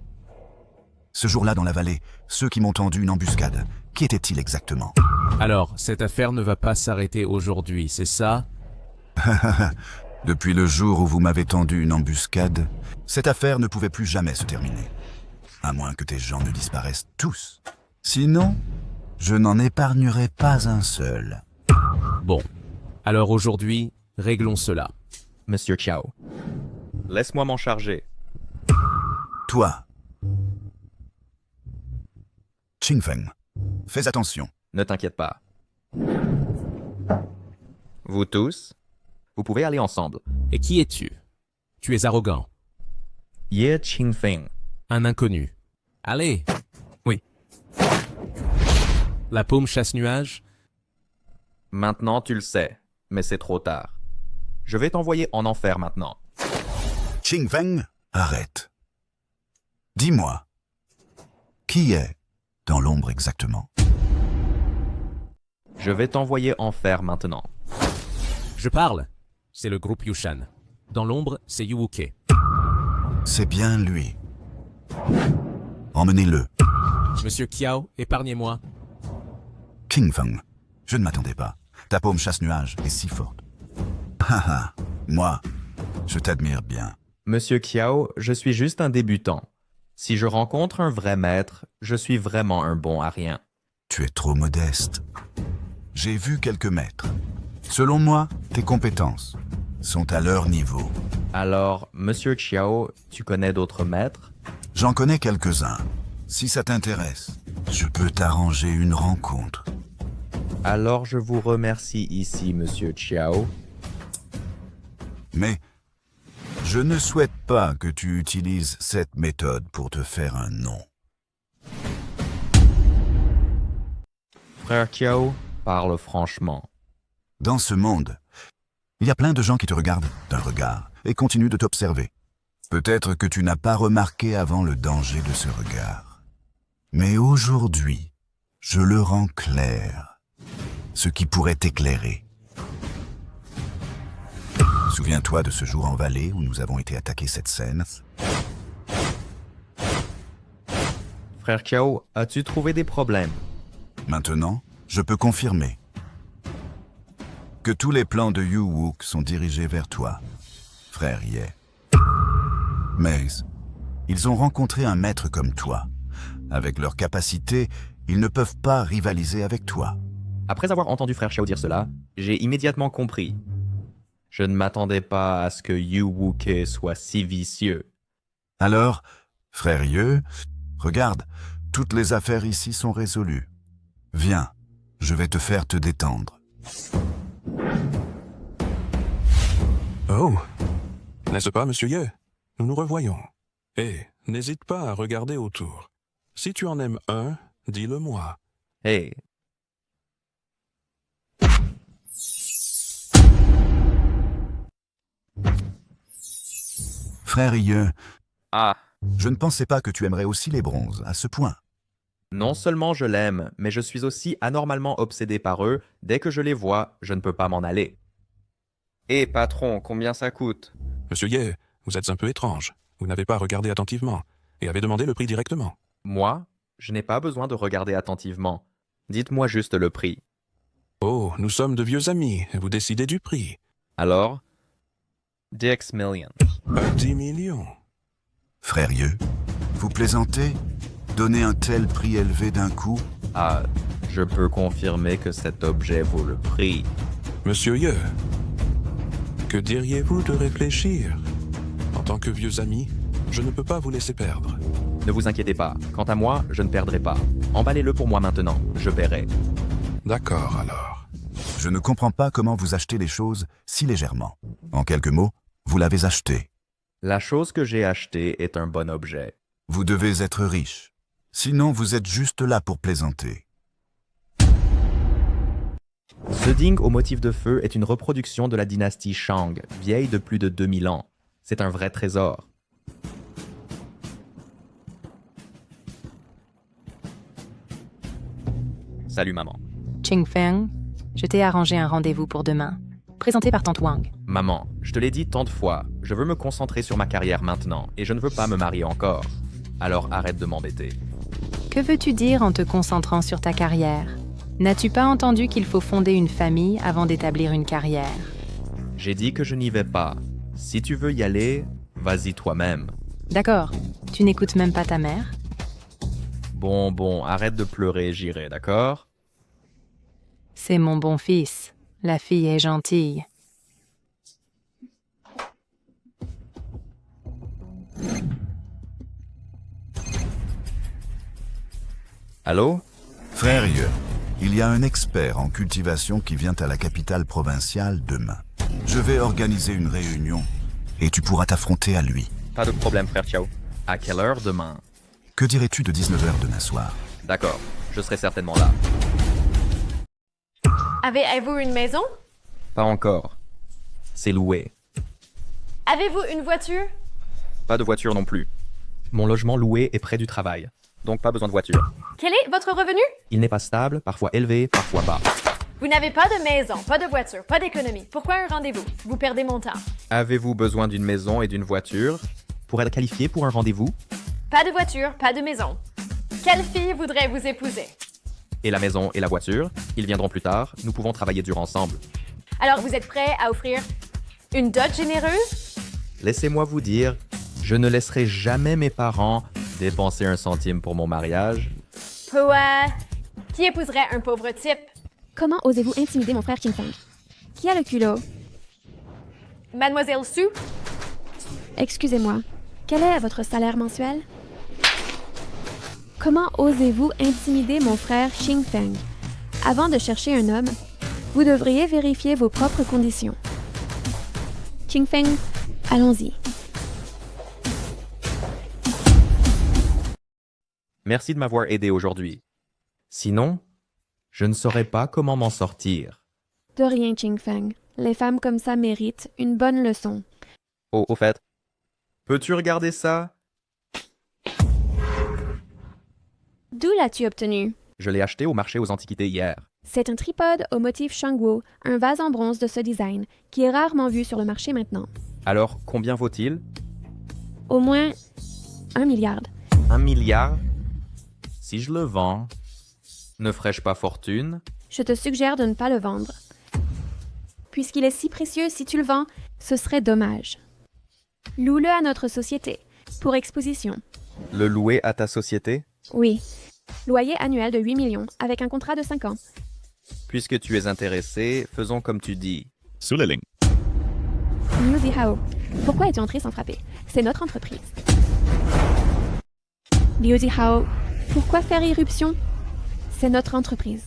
Ce jour-là dans la vallée, ceux qui m'ont tendu une embuscade, qui étaient-ils exactement? Alors, cette affaire ne va pas s'arrêter aujourd'hui, c'est ça? Depuis le jour où vous m'avez tendu une embuscade, cette affaire ne pouvait plus jamais se terminer. À moins que tes gens ne disparaissent tous. Sinon, je n'en épargnerai pas un seul. Bon. Alors aujourd'hui, réglons cela. Monsieur Kiao, laisse-moi m'en charger. Toi, Qing Feng, fais attention. Ne t'inquiète pas. Vous tous, vous pouvez aller ensemble. Et qui es-tu? Tu es arrogant. Ye Qing Feng. Un inconnu. Allez. Oui. La paume chasse-nuage? Maintenant tu le sais, mais c'est trop tard. Je vais t'envoyer en enfer maintenant. Qing Feng, arrête. Dis-moi, qui est dans l'ombre exactement? Je vais t'envoyer en enfer maintenant. Je parle. C'est le groupe Yushan. Dans l'ombre, c'est Yuuke. C'est bien lui. Emmenez-le. Monsieur Kiao, épargnez-moi. Qing Feng, je ne m'attendais pas. Ta paume chasse-nuage est si forte. Haha, moi, je t'admire bien. Monsieur Kiao, je suis juste un débutant. Si je rencontre un vrai maître, je suis vraiment un bon à rien. Tu es trop modeste. J'ai vu quelques maîtres. Selon moi, tes compétences sont à leur niveau. Alors, Monsieur Kiao, tu connais d'autres maîtres? J'en connais quelques-uns. Si ça t'intéresse, je peux t'arranger une rencontre. Alors je vous remercie ici, Monsieur Kiao. Mais je ne souhaite pas que tu utilises cette méthode pour te faire un nom. Frère Kiao, parle franchement. Dans ce monde, il y a plein de gens qui te regardent d'un regard et continuent de t'observer. Peut-être que tu n'as pas remarqué avant le danger de ce regard. Mais aujourd'hui, je le rends clair, ce qui pourrait t'éclairer. Souviens-toi de ce jour en vallée où nous avons été attaqués cette scène. Frère Kiao, as-tu trouvé des problèmes? Maintenant, je peux confirmer que tous les plans de Yu Wook sont dirigés vers toi, frère Ye. Mais Ils ont rencontré un maître comme toi. Avec leurs capacités, ils ne peuvent pas rivaliser avec toi. Après avoir entendu frère Xiao dire cela, j'ai immédiatement compris. Je ne m'attendais pas à ce que Yu Wuke soit si vicieux. Alors, frère Ye, regarde, toutes les affaires ici sont résolues. Viens, je vais te faire te détendre. Oh, n'est-ce pas, monsieur Ye? Nous nous revoyons. Et n'hésite pas à regarder autour. Si tu en aimes un, dis-le-moi. Hey. Frère Ye, Ah. Je ne pensais pas que tu aimerais aussi les bronzes, à ce point. Non seulement je l'aime, mais je suis aussi anormalement obsédé par eux. Dès que je les vois, je ne peux pas m'en aller. Hé, patron, combien ça coûte? Monsieur Ye, vous êtes un peu étrange. Vous n'avez pas regardé attentivement et avez demandé le prix directement. Moi, je n'ai pas besoin de regarder attentivement. Dites-moi juste le prix. Oh, nous sommes de vieux amis et vous décidez du prix. Alors? 10 millions. 10 millions. Frère Ye, vous plaisantez? Donner un tel prix élevé d'un coup? Ah, je peux confirmer que cet objet vaut le prix. Monsieur Ye, que diriez-vous de réfléchir? En tant que vieux amis, je ne peux pas vous laisser perdre. Ne vous inquiétez pas. Quant à moi, je ne perdrai pas. Emballez-le pour moi maintenant. Je paierai. D'accord, alors. Je ne comprends pas comment vous achetez les choses si légèrement. En quelques mots, vous l'avez acheté. La chose que j'ai achetée est un bon objet. Vous devez être riche. Sinon, vous êtes juste là pour plaisanter. Ce ding au motif de feu est une reproduction de la dynastie Shang, vieille de plus de 2000 ans. C'est un vrai trésor. Salut maman. Qingfeng, je t'ai arrangé un rendez-vous pour demain, présenté par tante Wang. Maman, je te l'ai dit tant de fois, je veux me concentrer sur ma carrière maintenant et je ne veux pas me marier encore. Alors arrête de m'embêter. Que veux-tu dire en te concentrant sur ta carrière? N'as-tu pas entendu qu'il faut fonder une famille avant d'établir une carrière? J'ai dit que je n'y vais pas. Si tu veux y aller, vas-y toi-même. D'accord. Tu n'écoutes même pas ta mère? Bon, arrête de pleurer, j'irai, d'accord? C'est mon bon fils. La fille est gentille. Allô? Frère Ye, il y a un expert en cultivation qui vient à la capitale provinciale demain. Je vais organiser une réunion et tu pourras t'affronter à lui. Pas de problème, frère Xiao. À quelle heure demain? Que dirais-tu de 19h demain soir? D'accord, je serai certainement là. Avez-vous une maison? Pas encore. C'est loué. Avez-vous une voiture? Pas de voiture non plus. Mon logement loué est près du travail, donc pas besoin de voiture. Quel est votre revenu? Il n'est pas stable, parfois élevé, parfois bas. Vous n'avez pas de maison, pas de voiture, pas d'économie. Pourquoi un rendez-vous? Vous perdez mon temps. Avez-vous besoin d'une maison et d'une voiture pour être qualifié pour un rendez-vous? Pas de voiture, pas de maison. Quelle fille voudrait vous épouser? Et la maison et la voiture, ils viendront plus tard, nous pouvons travailler dur ensemble. Alors vous êtes prêt à offrir une dot généreuse? Laissez-moi vous dire, je ne laisserai jamais mes parents dépenser un centime pour mon mariage. Qui épouserait un pauvre type? Comment osez-vous intimider mon frère Qingfeng? Qui a le culot? Mademoiselle Su? Excusez-moi, quel est votre salaire mensuel? Comment osez-vous intimider mon frère Qingfeng? Avant de chercher un homme, vous devriez vérifier vos propres conditions. Qingfeng, allons-y. Merci de m'avoir aidé aujourd'hui. Sinon, je ne saurais pas comment m'en sortir. De rien, Qingfeng. Les femmes comme ça méritent une bonne leçon. Oh, au fait, peux-tu regarder ça? D'où l'as-tu obtenu? Je l'ai acheté au marché aux antiquités hier. C'est un tripode au motif Shangguo, un vase en bronze de ce design, qui est rarement vu sur le marché maintenant. Alors, combien vaut-il? Au moins 1 milliard. 1 milliard? Si je le vends, ne ferais-je pas fortune? Je te suggère de ne pas le vendre. Puisqu'il est si précieux, si tu le vends, ce serait dommage. Loue-le à notre société. Pour exposition. Le louer à ta société? Oui. Loyer annuel de 8 millions, avec un contrat de 5 ans. Puisque tu es intéressé, faisons comme tu dis. Sous la ligne. Liu Zihao, pourquoi es-tu entré sans frapper? C'est notre entreprise. Liu Zihao, pourquoi faire irruption? C'est notre entreprise.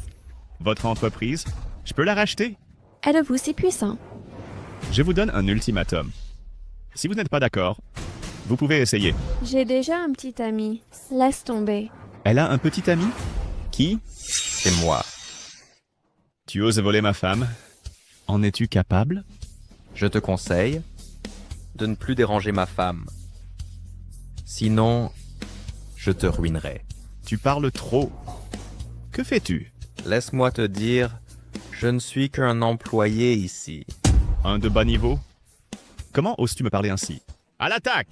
Votre entreprise, je peux la racheter? Êtes-vous si puissant? Je vous donne un ultimatum. Si vous n'êtes pas d'accord, vous pouvez essayer. J'ai déjà un petit ami. Laisse tomber. Elle a un petit ami? Qui? C'est moi. Tu oses voler ma femme? En es-tu capable? Je te conseille de ne plus déranger ma femme. Sinon, je te ruinerai. Tu parles trop. Que fais-tu? Laisse-moi te dire, je ne suis qu'un employé ici. Un de bas niveau? Comment oses-tu me parler ainsi? À l'attaque!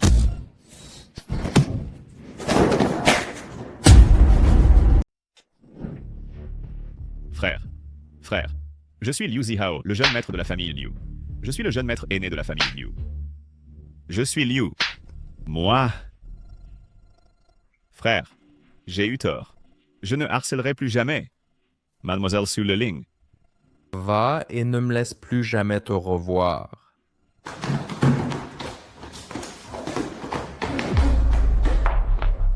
Frère, je suis Liu Zihao, le jeune maître de la famille Liu. Je suis le jeune maître aîné de la famille Liu. Je suis Liu. Moi. Frère, j'ai eu tort. Je ne harcèlerai plus jamais. Mademoiselle Su Leling. Va et ne me laisse plus jamais te revoir.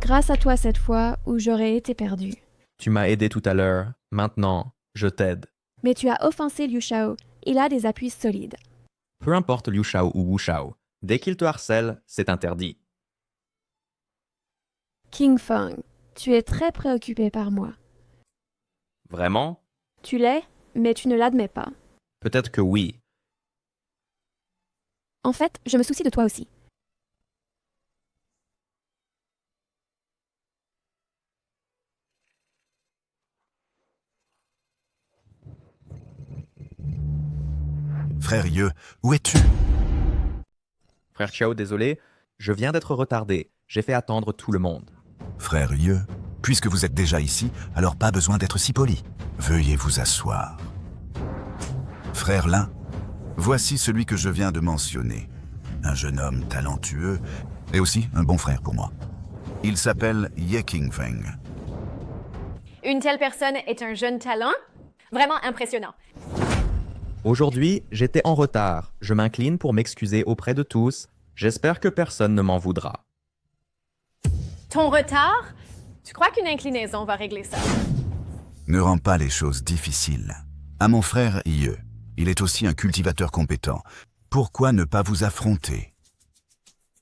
Grâce à toi cette fois où j'aurais été perdu. Tu m'as aidé tout à l'heure. Maintenant, je t'aide. Mais tu as offensé Liu Shao. Il a des appuis solides. Peu importe Liu Shao ou Wu Shao, dès qu'il te harcèle, c'est interdit. King Feng, tu es très préoccupé par moi. Vraiment? Tu l'es, mais tu ne l'admets pas. Peut-être que oui. En fait, je me soucie de toi aussi. Frère Ye, où es-tu? Frère Xiao, désolé, je viens d'être retardé. J'ai fait attendre tout le monde. Frère Ye, puisque vous êtes déjà ici, alors pas besoin d'être si poli. Veuillez vous asseoir. Frère Lin, voici celui que je viens de mentionner. Un jeune homme talentueux et aussi un bon frère pour moi. Il s'appelle Ye Qingfeng. Une telle personne est un jeune talent? Vraiment impressionnant. Aujourd'hui, j'étais en retard. Je m'incline pour m'excuser auprès de tous. J'espère que personne ne m'en voudra. Ton retard? Tu crois qu'une inclinaison va régler ça? Ne rends pas les choses difficiles. À mon frère Ye, il est aussi un cultivateur compétent. Pourquoi ne pas vous affronter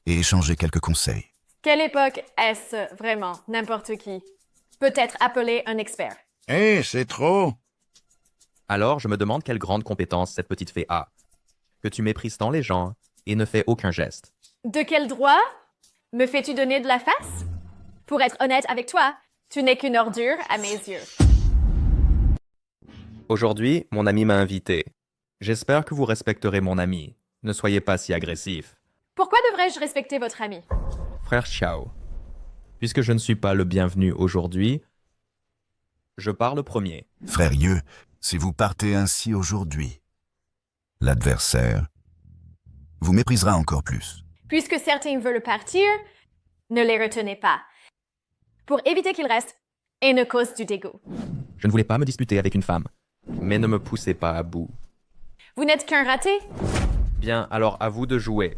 et échanger quelques conseils? Quelle époque est-ce vraiment? N'importe qui. Peut-être appeler un expert. C'est trop. Alors, je me demande quelle grande compétence cette petite fée a. Que tu méprises tant les gens et ne fais aucun geste. De quel droit me fais-tu donner de la face? Pour être honnête avec toi, tu n'es qu'une ordure à mes yeux. Aujourd'hui, mon ami m'a invité. J'espère que vous respecterez mon ami. Ne soyez pas si agressif. Pourquoi devrais-je respecter votre ami? Frère Xiao, puisque je ne suis pas le bienvenu aujourd'hui, je parle premier. Frère Ye, si vous partez ainsi aujourd'hui, l'adversaire vous méprisera encore plus. Puisque certains veulent partir, ne les retenez pas. Pour éviter qu'ils restent et ne causent du dégoût. Je ne voulais pas me disputer avec une femme, mais ne me poussez pas à bout. Vous n'êtes qu'un raté? Bien, alors à vous de jouer.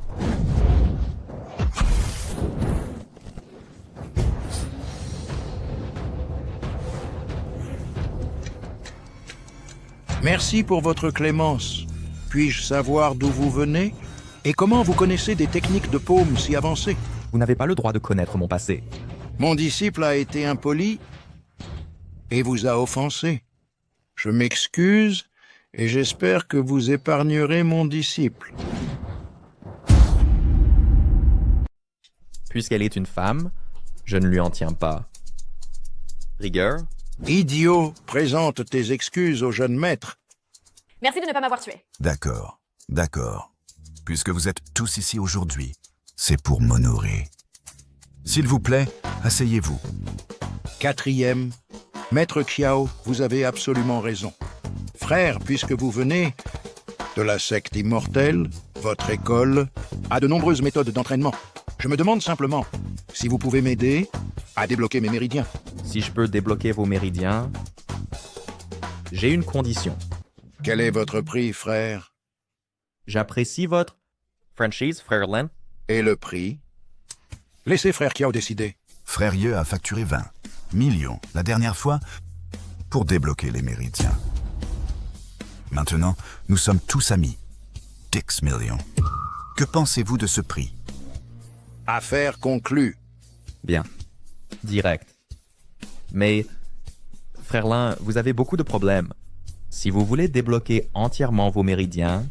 Merci pour votre clémence. Puis-je savoir d'où vous venez et comment vous connaissez des techniques de paume si avancées? Vous n'avez pas le droit de connaître mon passé. Mon disciple a été impoli et vous a offensé. Je m'excuse et j'espère que vous épargnerez mon disciple. Puisqu'elle est une femme, je ne lui en tiens pas. Rigueur? Idiot, présente tes excuses au jeune maître. Merci de ne pas m'avoir tué. D'accord, d'accord. Puisque vous êtes tous ici aujourd'hui, c'est pour m'honorer. S'il vous plaît, asseyez-vous. 4e, Maître Qiao, vous avez absolument raison. Frère, puisque vous venez de la secte immortelle, votre école a de nombreuses méthodes d'entraînement. Je me demande simplement si vous pouvez m'aider à débloquer mes méridiens. Si je peux débloquer vos méridiens, j'ai une condition. Quel est votre prix, frère? J'apprécie votre franchise, frère Len. Et le prix? Laissez frère Kiao décider. Frère Ye a facturé 20 millions la dernière fois pour débloquer les méridiens. Maintenant, nous sommes tous amis. 10 millions. Que pensez-vous de ce prix? Affaire conclue. Bien. Direct. Mais, frère Lin, vous avez beaucoup de problèmes. Si vous voulez débloquer entièrement vos méridiens,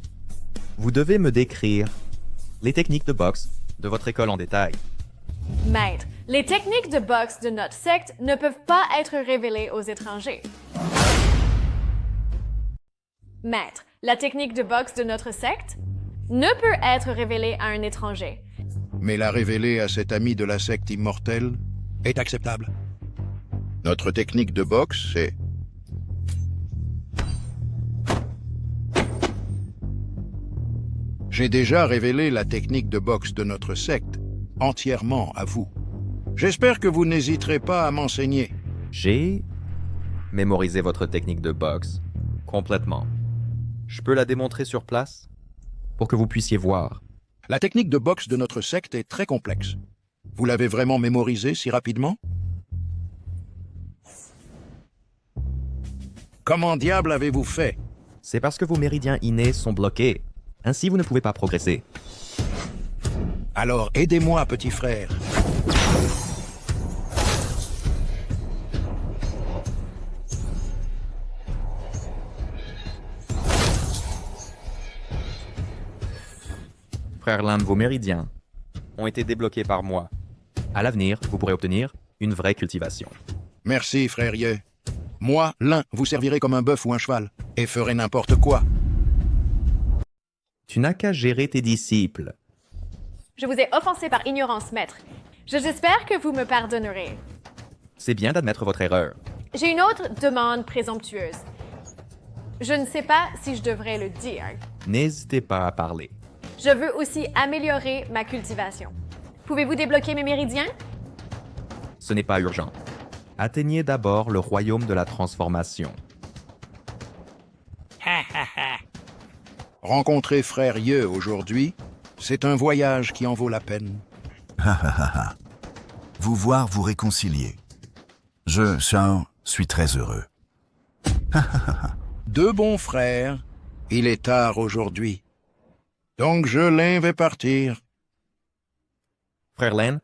vous devez me décrire les techniques de boxe de votre école en détail. Maître, les techniques de boxe de notre secte ne peuvent pas être révélées aux étrangers. Maître, la technique de boxe de notre secte ne peut être révélée à un étranger. Mais la révéler à cet ami de la secte immortelle est acceptable. Notre technique de boxe, c'est... J'ai déjà révélé la technique de boxe de notre secte entièrement à vous. J'espère que vous n'hésiterez pas à m'enseigner. J'ai mémorisé votre technique de boxe complètement. Je peux la démontrer sur place pour que vous puissiez voir. La technique de boxe de notre secte est très complexe. Vous l'avez vraiment mémorisée si rapidement? Comment diable avez-vous fait? C'est parce que vos méridiens innés sont bloqués. Ainsi, vous ne pouvez pas progresser. Alors, aidez-moi, petit frère. Frère, l'un de vos méridiens ont été débloqués par moi. À l'avenir, vous pourrez obtenir une vraie cultivation. Merci, frère Ye. Moi, l'un, vous servirez comme un bœuf ou un cheval, et ferez n'importe quoi. Tu n'as qu'à gérer tes disciples. Je vous ai offensé par ignorance, maître. J'espère que vous me pardonnerez. C'est bien d'admettre votre erreur. J'ai une autre demande présomptueuse. Je ne sais pas si je devrais le dire. N'hésitez pas à parler. Je veux aussi améliorer ma cultivation. Pouvez-vous débloquer mes méridiens? Ce n'est pas urgent. Atteignez d'abord le royaume de la transformation. Rencontrer frère Ye aujourd'hui, c'est un voyage qui en vaut la peine. Vous voir vous réconcilier. Je, Shao, suis très heureux. Deux bons frères, il est tard aujourd'hui. Donc l'un vais partir. Frère Len,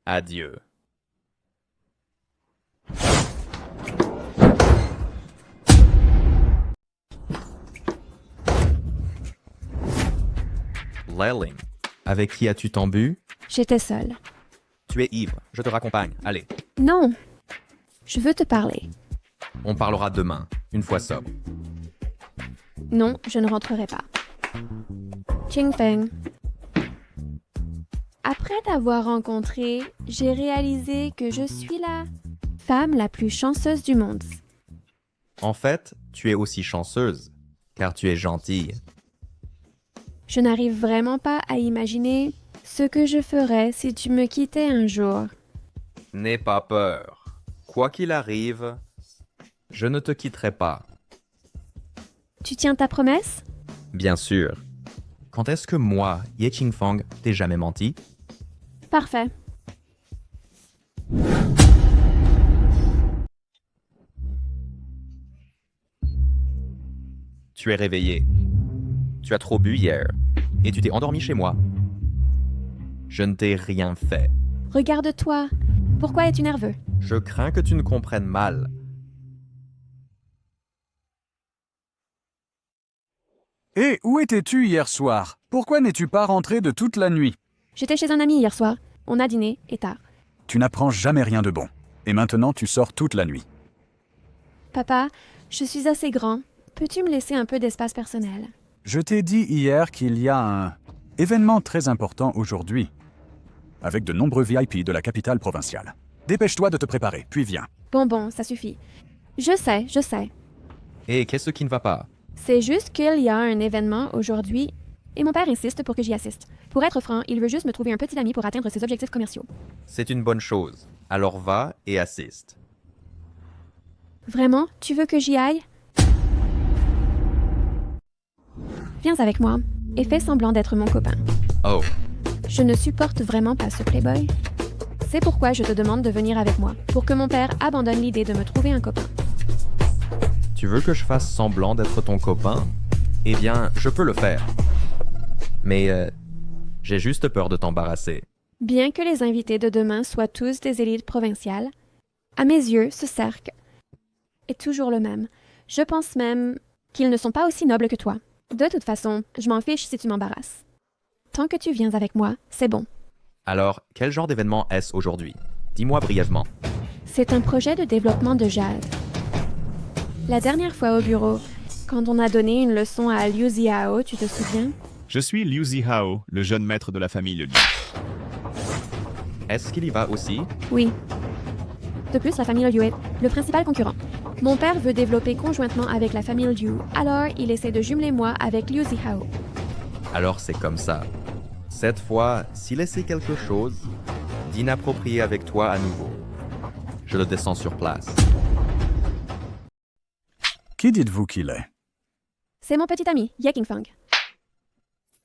adieu. Lelling, avec qui as-tu tant bu? J'étais seule. Tu es ivre, je te raccompagne, allez. Non, je veux te parler. On parlera demain, une fois sobre. Non, je ne rentrerai pas. Qingfeng. Après t'avoir rencontré, j'ai réalisé que je suis la femme la plus chanceuse du monde. En fait, tu es aussi chanceuse, car tu es gentille. Je n'arrive vraiment pas à imaginer ce que je ferais si tu me quittais un jour. N'aie pas peur. Quoi qu'il arrive, je ne te quitterai pas. Tu tiens ta promesse? Bien sûr. Quand est-ce que moi, Ye Qingfeng, t'ai jamais menti? Parfait. Tu es réveillé. Tu as trop bu hier, et tu t'es endormi chez moi. Je ne t'ai rien fait. Regarde-toi. Pourquoi es-tu nerveux? Je crains que tu ne comprennes mal. Et où étais-tu hier soir? Pourquoi n'es-tu pas rentré de toute la nuit? J'étais chez un ami hier soir. On a dîné et tard. Tu n'apprends jamais rien de bon. Et maintenant, tu sors toute la nuit. Papa, je suis assez grand. Peux-tu me laisser un peu d'espace personnel? Je t'ai dit hier qu'il y a un événement très important aujourd'hui, avec de nombreux VIP de la capitale provinciale. Dépêche-toi de te préparer, puis viens. Bon, ça suffit. Je sais. Et qu'est-ce qui ne va pas? C'est juste qu'il y a un événement aujourd'hui et mon père insiste pour que j'y assiste. Pour être franc, il veut juste me trouver un petit ami pour atteindre ses objectifs commerciaux. C'est une bonne chose. Alors va et assiste. Vraiment? Tu veux que j'y aille? Viens avec moi et fais semblant d'être mon copain. Oh, Je ne supporte vraiment pas ce playboy. C'est pourquoi je te demande de venir avec moi, pour que mon père abandonne l'idée de me trouver un copain. tu veux que je fasse semblant d'être ton copain? Eh bien, je peux le faire. Mais j'ai juste peur de t'embarrasser. Bien que les invités de demain soient tous des élites provinciales, à mes yeux, ce cercle est toujours le même. Je pense même qu'ils ne sont pas aussi nobles que toi. De toute façon, je m'en fiche si tu m'embarrasses. Tant que tu viens avec moi, c'est bon. Alors, quel genre d'événement est-ce aujourd'hui? Dis-moi brièvement. C'est un projet de développement de jade. La dernière fois au bureau, quand on a donné une leçon à Liu Zihao, tu te souviens? Je suis Liu Zihao, le jeune maître de la famille Liu. Est-ce qu'il y va aussi? Oui. De plus, la famille Liu est le principal concurrent. Mon père veut développer conjointement avec la famille Liu, alors il essaie de jumeler moi avec Liu Zihao. Alors c'est comme ça. Cette fois, s'il essaie quelque chose d'inapproprié avec toi à nouveau, je le descends sur place. Qui dites-vous qu'il est? C'est mon petit ami, Ye Qingfeng.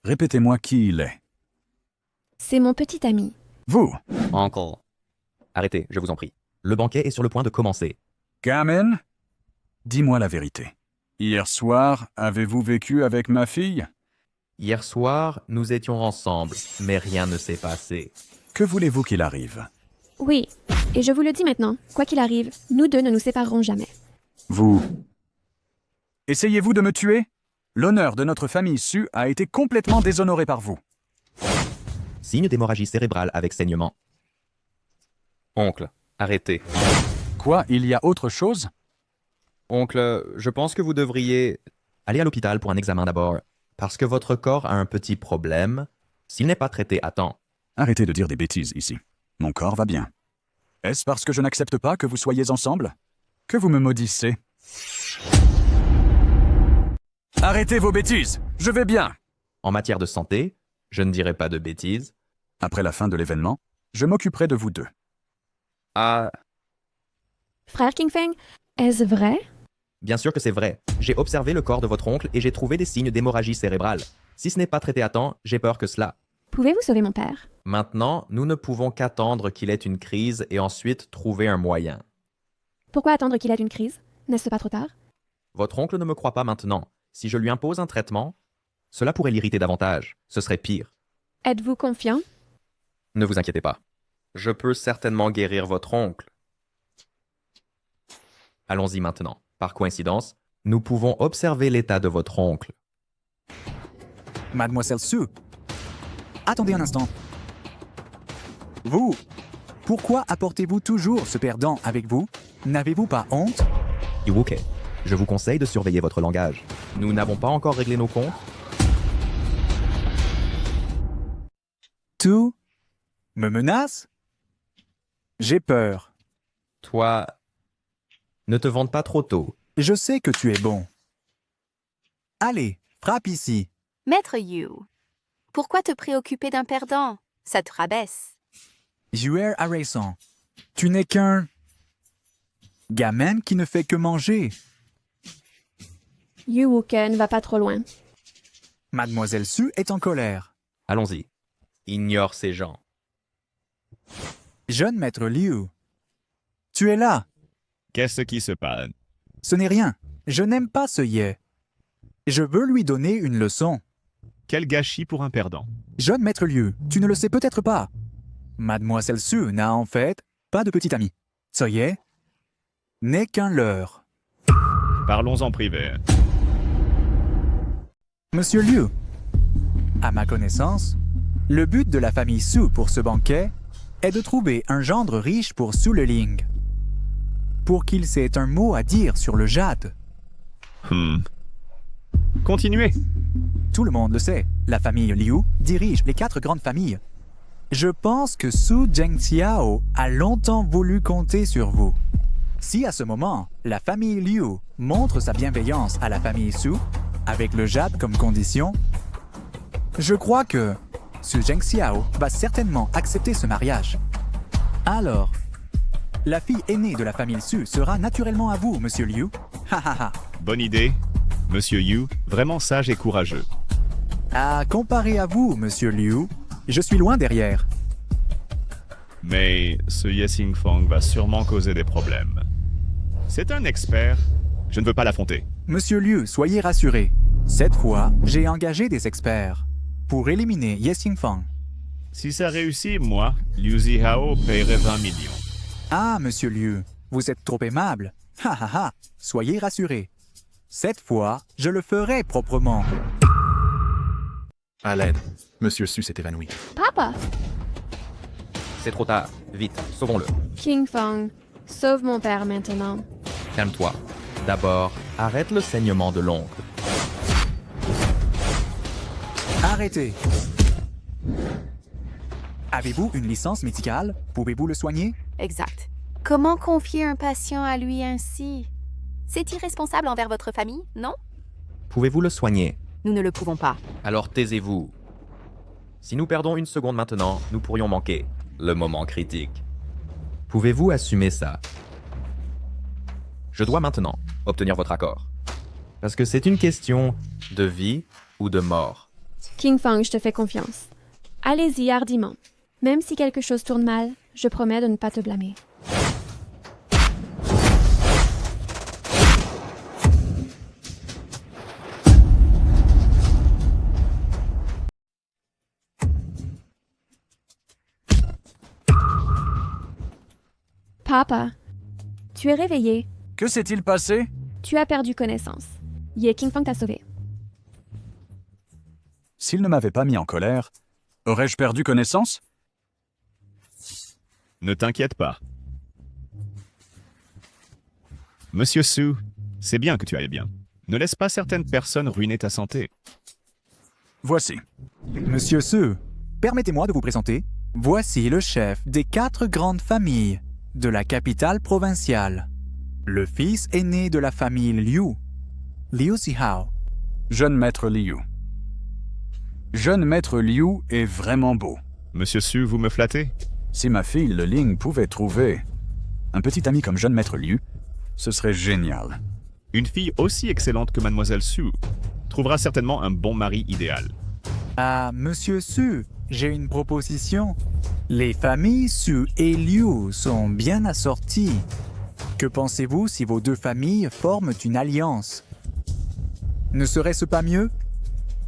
Répétez-moi qui il est. C'est mon petit ami. Vous? Uncle. Arrêtez, je vous en prie. Le banquet est sur le point de commencer. Gamin, dis-moi la vérité. Hier soir, avez-vous vécu avec ma fille? Hier soir, nous étions ensemble, mais rien ne s'est passé. Que voulez-vous qu'il arrive? Oui, et je vous le dis maintenant, quoi qu'il arrive, nous deux ne nous séparerons jamais. Vous... Essayez-vous de me tuer? L'honneur de notre famille Su a été complètement déshonoré par vous. Signe d'hémorragie cérébrale avec saignement. Oncle, arrêtez. Quoi, il y a autre chose? Oncle, je pense que vous devriez aller à l'hôpital pour un examen d'abord, parce que votre corps a un petit problème s'il n'est pas traité à temps. Arrêtez de dire des bêtises ici. Mon corps va bien. Est-ce parce que je n'accepte pas que vous soyez ensemble? Que vous me maudissez? Arrêtez vos bêtises! Je vais bien! En matière de santé, je ne dirai pas de bêtises. Après la fin de l'événement, je m'occuperai de vous deux. Ah... Frère Qingfeng, est-ce vrai? Bien sûr que c'est vrai. J'ai observé le corps de votre oncle et j'ai trouvé des signes d'hémorragie cérébrale. Si ce n'est pas traité à temps, j'ai peur que cela... Pouvez-vous sauver mon père? Maintenant, nous ne pouvons qu'attendre qu'il ait une crise et ensuite trouver un moyen. Pourquoi attendre qu'il ait une crise? N'est-ce pas trop tard? Votre oncle ne me croit pas maintenant. Si je lui impose un traitement, cela pourrait l'irriter davantage. Ce serait pire. Êtes-vous confiant? Ne vous inquiétez pas. Je peux certainement guérir votre oncle. Allons-y maintenant. Par coïncidence, nous pouvons observer l'état de votre oncle. Mademoiselle Su, attendez un instant. Vous, pourquoi apportez-vous toujours ce perdant avec vous? N'avez-vous pas honte? Yuuke, je vous conseille de surveiller votre langage. Nous n'avons pas encore réglé nos comptes. Tout me menace? J'ai peur. Toi, ne te vante pas trop tôt. Je sais que tu es bon. Allez, frappe ici. Maître Yu, pourquoi te préoccuper d'un perdant? Ça te rabaisse. Yuer a raison. Tu n'es qu'un... gamin qui ne fait que manger. Yu Wuke ne va pas trop loin. Mademoiselle Su est en colère. Allons-y. Ignore ces gens. Jeune maître Liu, tu es là. Qu'est-ce qui se passe? Ce n'est rien. Je n'aime pas ce Ye. Je veux lui donner une leçon. Quel gâchis pour un perdant. Jeune maître Liu, tu ne le sais peut-être pas. Mademoiselle Su n'a en fait pas de petit ami. Ce Ye n'est qu'un leurre. Parlons en privé. Monsieur Liu, à ma connaissance, le but de la famille Su pour ce banquet est de trouver un gendre riche pour Su Leling, pour qu'il s'ait un mot à dire sur le jade. Continuez. Tout le monde le sait, la famille Liu dirige les 4 grandes familles. Je pense que Su Zhengxiao a longtemps voulu compter sur vous. Si à ce moment, la famille Liu montre sa bienveillance à la famille Su, avec le jade comme condition, Je crois que Su Zhengxiao va certainement accepter ce mariage. Alors, la fille aînée de la famille Su sera naturellement à vous, Monsieur Liu. Ha ha ha. Bonne idée. Monsieur Yu, vraiment sage et courageux. À comparer à vous, Monsieur Liu, je suis loin derrière. Mais ce Yexing Feng va sûrement causer des problèmes. C'est un expert. Je ne veux pas l'affronter. Monsieur Liu, soyez rassuré. Cette fois, j'ai engagé des experts pour éliminer Yexing Feng. Si ça réussit, moi, Liu Zihao paierait 20 millions. Ah, Monsieur Liu, vous êtes trop aimable. Ha ha ha, soyez rassuré. Cette fois, je le ferai proprement. À l'aide. Monsieur Su s'est évanoui. Papa! C'est trop tard. Vite, sauvons-le. King Feng, sauve mon père maintenant. Calme-toi. D'abord, arrête le saignement de l'oncle. Arrêtez. Avez-vous une licence médicale? Pouvez-vous le soigner? Exact. Comment confier un patient à lui ainsi? C'est irresponsable envers votre famille, non? Pouvez-vous le soigner? Nous ne le pouvons pas. Alors taisez-vous. Si nous perdons une seconde maintenant, nous pourrions manquer le moment critique. Pouvez-vous assumer ça? Je dois maintenant obtenir votre accord. Parce que c'est une question de vie ou de mort. King Feng, je te fais confiance. Allez-y hardiment. Même si quelque chose tourne mal, je promets de ne pas te blâmer. Papa, tu es réveillé. Que s'est-il passé? Tu as perdu connaissance. King Feng t'a sauvé. S'il ne m'avait pas mis en colère, aurais-je perdu connaissance? Ne t'inquiète pas. Monsieur Su, c'est bien que tu ailles bien. Ne laisse pas certaines personnes ruiner ta santé. Voici. Monsieur Su, permettez-moi de vous présenter. Voici le chef des 4 grandes familles de la capitale provinciale. Le fils aîné de la famille Liu, Liu Zihao. Jeune maître Liu. Jeune maître Liu est vraiment beau. Monsieur Su, vous me flattez? Si ma fille, Le Ling, pouvait trouver un petit ami comme jeune maître Liu, ce serait génial. Une fille aussi excellente que Mademoiselle Su trouvera certainement un bon mari idéal. Ah, Monsieur Su, j'ai une proposition. Les familles Su et Liu sont bien assorties. Que pensez-vous si vos 2 familles forment une alliance? Ne serait-ce pas mieux?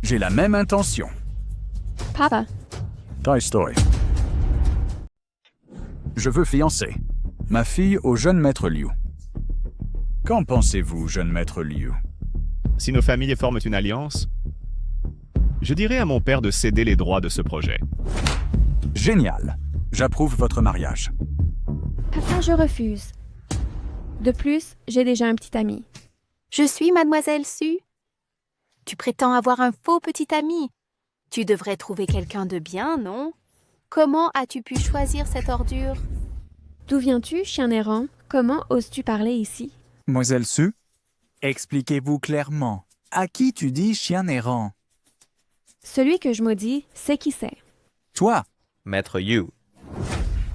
J'ai la même intention. Papa. Toy Story. Je veux fiancer ma fille au jeune maître Liu. Qu'en pensez-vous, jeune maître Liu? Si nos familles forment une alliance, je dirais à mon père de céder les droits de ce projet. Génial. J'approuve votre mariage. Papa, je refuse. De plus, j'ai déjà un petit ami. Je suis Mademoiselle Su. Tu prétends avoir un faux petit ami. Tu devrais trouver quelqu'un de bien, non? Comment as-tu pu choisir cette ordure? D'où viens-tu, chien errant? Comment oses-tu parler ici? Mademoiselle Su, expliquez-vous clairement. À qui tu dis chien errant? Celui que je maudis, c'est qui c'est. Toi. Maître Yu,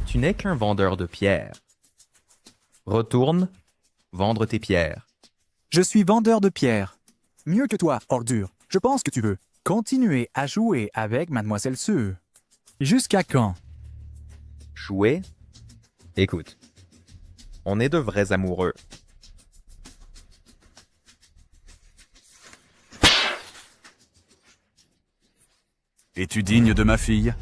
tu n'es qu'un vendeur de pierres. Retourne vendre tes pierres. Je suis vendeur de pierres. Mieux que toi, ordure. Je pense que tu veux continuer à jouer avec Mademoiselle Su. Jusqu'à quand? Jouer? Écoute, on est de vrais amoureux. Es-tu digne de ma fille?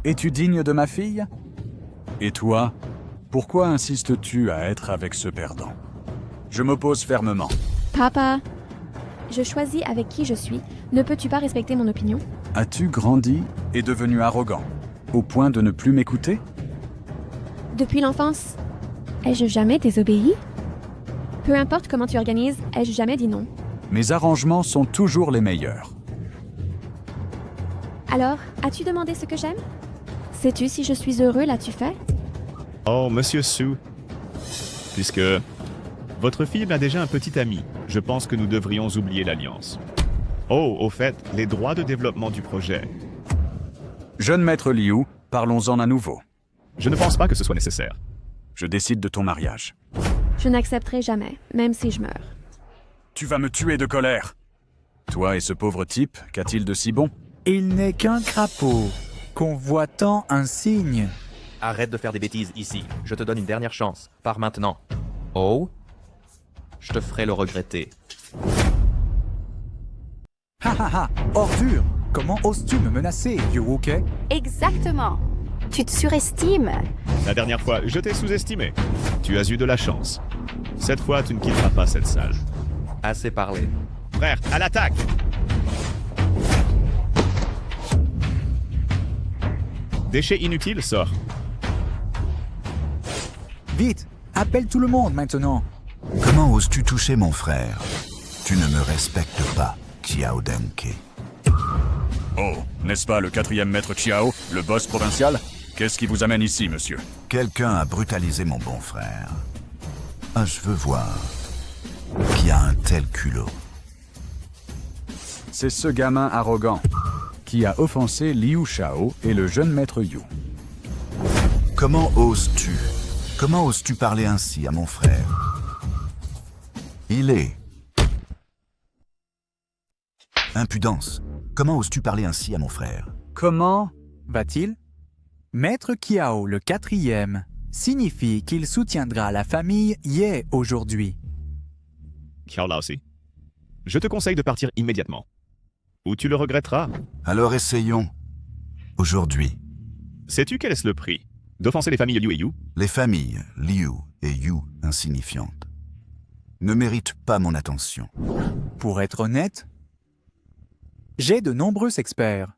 Es-tu digne de ma fille? Et toi, pourquoi insistes-tu à être avec ce perdant? Je m'oppose fermement. Papa, je choisis avec qui je suis. Ne peux-tu pas respecter mon opinion? As-tu grandi et devenu arrogant, au point de ne plus m'écouter? Depuis l'enfance, ai-je jamais désobéi? Peu importe comment tu organises, ai-je jamais dit non? Mes arrangements sont toujours les meilleurs. Alors, as-tu demandé ce que j'aime? Sais-tu si je suis heureux là-tu fait? Oh, Monsieur Su, puisque Votre fille a déjà un petit ami. Je pense que nous devrions oublier l'alliance. Oh, au fait, les droits de développement du projet. Jeune maître Liu, parlons-en à nouveau. Je ne pense pas que ce soit nécessaire. Je décide de ton mariage. Je n'accepterai jamais, même si je meurs. Tu vas me tuer de colère. Toi et ce pauvre type, qu'a-t-il de si bon? Il n'est qu'un crapaud, convoitant un cygne. Arrête de faire des bêtises ici. Je te donne une dernière chance. Pars maintenant. Oh, je te ferai le regretter. Ha ha ha, ordure! Comment oses-tu me menacer, Yuuke? Exactement. Tu te surestimes. La dernière fois, je t'ai sous-estimé. Tu as eu de la chance. Cette fois, tu ne quitteras pas cette salle. Assez parlé. Frère, à l'attaque! Déchet inutile, sort. Vite, appelle tout le monde maintenant. Comment oses-tu toucher mon frère? Tu ne me respectes pas, Xiao Denke. Oh, n'est-ce pas le 4e maître Xiao, le boss provincial? Qu'est-ce qui vous amène ici, monsieur? Quelqu'un a brutalisé mon bon frère. Ah, je veux voir qui a un tel culot. C'est ce gamin arrogant qui a offensé Liu Shao et le jeune maître Yu. Comment oses-tu? Comment oses-tu parler ainsi à mon frère? Il est... Impudence. Comment oses-tu parler ainsi à mon frère? Comment va-t-il? Maître Kiao, le 4e, signifie qu'il soutiendra la famille Ye aujourd'hui. Kiao Laosi, je te conseille de partir immédiatement. Ou tu le regretteras. Alors essayons. Aujourd'hui. Sais-tu quel est le prix d'offenser les familles Liu et Yu? Les familles Liu et Yu insignifiantes ne méritent pas mon attention. Pour être honnête, j'ai de nombreux experts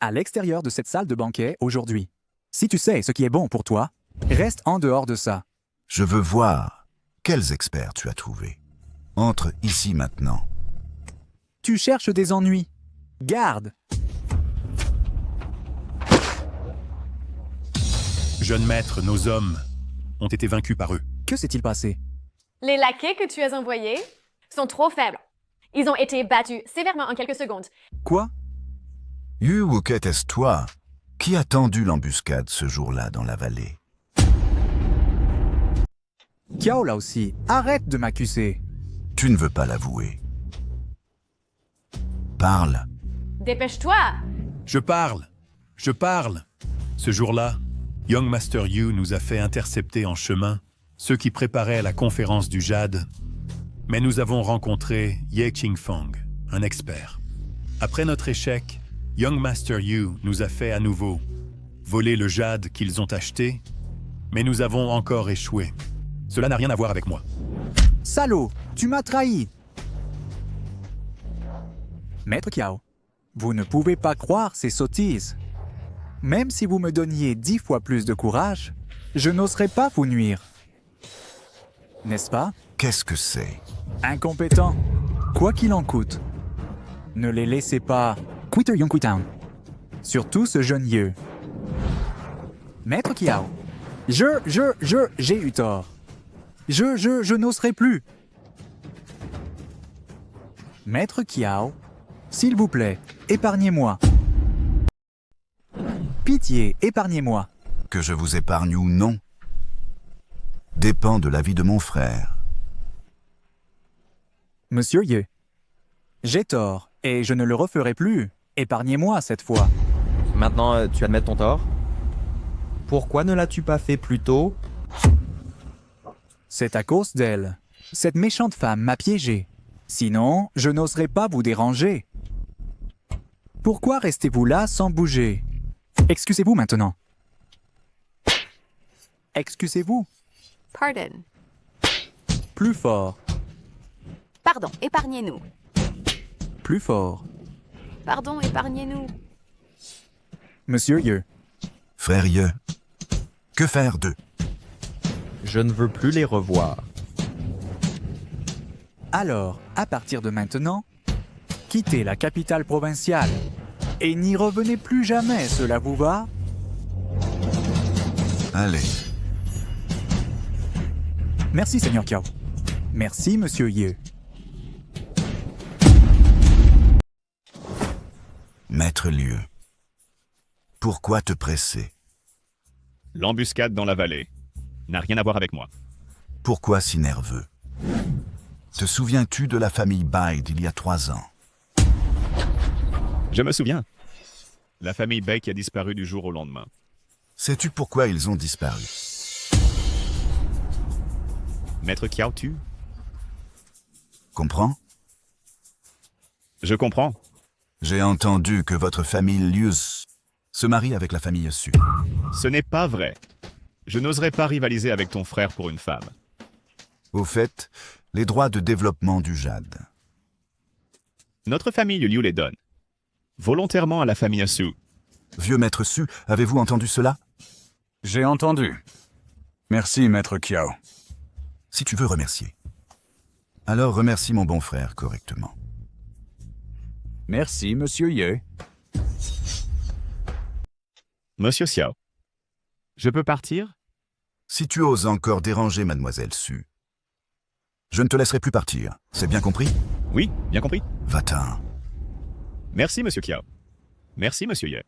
à l'extérieur de cette salle de banquet aujourd'hui. Si tu sais ce qui est bon pour toi, reste en dehors de ça. Je veux voir quels experts tu as trouvés. Entre ici maintenant. Tu cherches des ennuis. Garde! Jeune maître, nos hommes ont été vaincus par eux. Que s'est-il passé? Les laquais que tu as envoyés sont trop faibles. Ils ont été battus sévèrement en quelques secondes. Quoi? Yu Wuket, est-ce toi qui a tendu l'embuscade ce jour-là dans la vallée? Kiao là aussi, arrête de m'accuser. Tu ne veux pas l'avouer. Parle. Dépêche-toi! Je parle. Ce jour-là, Young Master Yu nous a fait intercepter en chemin ceux qui préparaient la conférence du Jade, mais nous avons rencontré Ye Qingfeng, un expert. Après notre échec, Young Master Yu nous a fait à nouveau voler le Jade qu'ils ont acheté, mais nous avons encore échoué. Cela n'a rien à voir avec moi. Salaud, tu m'as trahi! Maître Kiao, vous ne pouvez pas croire ces sottises. Même si vous me donniez 10 fois plus de courage, je n'oserais pas vous nuire. N'est-ce pas? Qu'est-ce que c'est? Incompétent, quoi qu'il en coûte. Ne les laissez pas quitter Yonghui Town. Surtout ce jeune Ye. Maître Kiao, j'ai eu tort. Je n'oserai plus. Maître Kiao, s'il vous plaît, épargnez-moi. Pitié, épargnez-moi. Que je vous épargne ou non dépend de la vie de mon frère. Monsieur Ye, j'ai tort et je ne le referai plus. Épargnez-moi cette fois. Maintenant, tu admets ton tort? Pourquoi ne l'as-tu pas fait plus tôt? C'est à cause d'elle. Cette méchante femme m'a piégé. Sinon, je n'oserais pas vous déranger. Pourquoi restez-vous là sans bouger? Excusez-vous maintenant. Excusez-vous. Pardon. Plus fort. Pardon, épargnez-nous. Plus fort. Pardon, épargnez-nous. Monsieur Ye. Frère Ye, que faire d'eux? Je ne veux plus les revoir. Alors, à partir de maintenant, quittez la capitale provinciale et n'y revenez plus jamais, cela vous va? Allez. Merci, Seigneur Kiao. Merci, Monsieur Ye. Maître Liu, pourquoi te presser? L'embuscade dans la vallée n'a rien à voir avec moi. Pourquoi si nerveux? Te souviens-tu de la famille Bai d'il y a 3 ans? Je me souviens. La famille Bai qui a disparu du jour au lendemain. Sais-tu pourquoi ils ont disparu? Maître Kiao tue. Comprends? Je comprends. J'ai entendu que votre famille Liu se marie avec la famille Su. Ce n'est pas vrai. Je n'oserais pas rivaliser avec ton frère pour une femme. Au fait, les droits de développement du jade. Notre famille Liu les donne. Volontairement à la famille Su. Vieux maître Su, avez-vous entendu cela? J'ai entendu. Merci, maître Kiao. Si tu veux remercier. Alors remercie mon bon frère correctement. Merci, Monsieur Ye. Monsieur Xiao, je peux partir? Si tu oses encore déranger mademoiselle Su, je ne te laisserai plus partir. C'est bien compris? Oui, bien compris. Va-t'en. Merci, Monsieur Kiao. Merci, Monsieur Ye.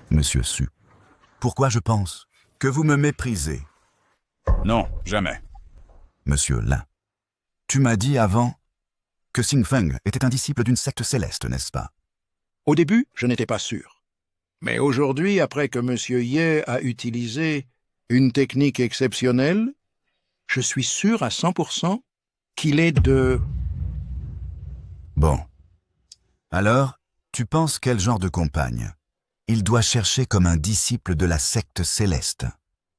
Monsieur Su, pourquoi je pense que vous me méprisez? Non, jamais. Monsieur Lin, tu m'as dit avant que Xing Feng était un disciple d'une secte céleste, n'est-ce pas? Au début, je n'étais pas sûr. Mais aujourd'hui, après que M. Ye a utilisé une technique exceptionnelle, je suis sûr à 100% qu'il est de... Bon. Alors, tu penses quel genre de compagne il doit chercher comme un disciple de la secte céleste?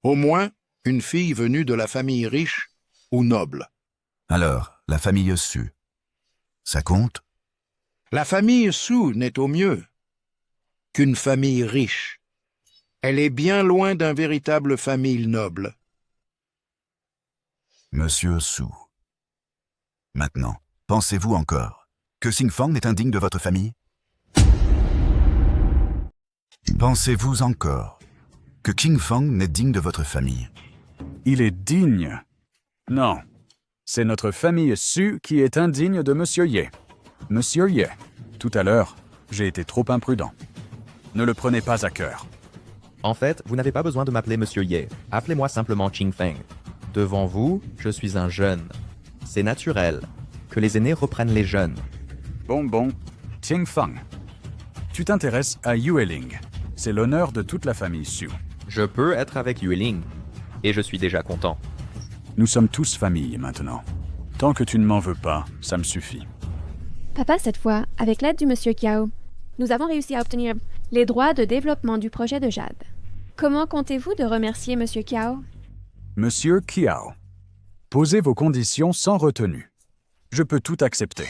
Au moins, une fille venue de la famille riche ou noble. Alors, la famille Su, ça compte? La famille Su n'est au mieux qu'une famille riche. Elle est bien loin d'un véritable famille noble. Monsieur Su. Maintenant, pensez-vous encore que Xing Feng n'est indigne de votre famille? Pensez-vous encore que King Feng n'est digne de votre famille? Il est digne? Non. C'est notre famille Su qui est indigne de Monsieur Ye. Monsieur Ye, tout à l'heure, j'ai été trop imprudent. Ne le prenez pas à cœur. En fait, vous n'avez pas besoin de m'appeler Monsieur Ye. Appelez-moi simplement Qing Feng. Devant vous, je suis un jeune. C'est naturel que les aînés reprennent les jeunes. Bon. Qing Feng. Tu t'intéresses à Yueling. C'est l'honneur de toute la famille Su. Je peux être avec Yueling. Et je suis déjà content. Nous sommes tous famille maintenant. Tant que tu ne m'en veux pas, ça me suffit. Papa, cette fois, avec l'aide du Monsieur Kiao, nous avons réussi à obtenir les droits de développement du projet de Jade. Comment comptez-vous de remercier Monsieur Kiao? Monsieur Kiao, posez vos conditions sans retenue. Je peux tout accepter.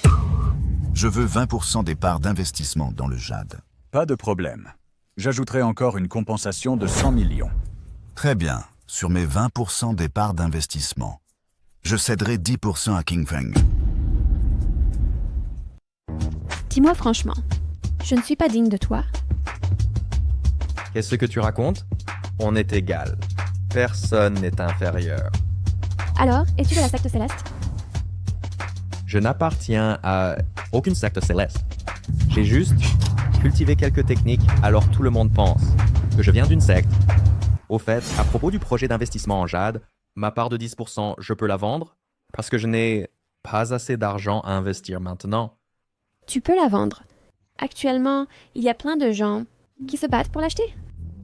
Je veux 20% des parts d'investissement dans le jade. Pas de problème. J'ajouterai encore une compensation de 100 millions. Très bien. Sur mes 20% des parts d'investissement, je céderai 10% à King Feng. Dis-moi franchement, je ne suis pas digne de toi. Qu'est-ce que tu racontes? On est égal. Personne n'est inférieur. Alors, es-tu de la secte céleste? Je n'appartiens à aucune secte céleste. J'ai juste cultivé quelques techniques, alors tout le monde pense que je viens d'une secte. Au fait, à propos du projet d'investissement en jade, ma part de 10%, je peux la vendre parce que je n'ai pas assez d'argent à investir maintenant. Tu peux la vendre. Actuellement, il y a plein de gens qui se battent pour l'acheter.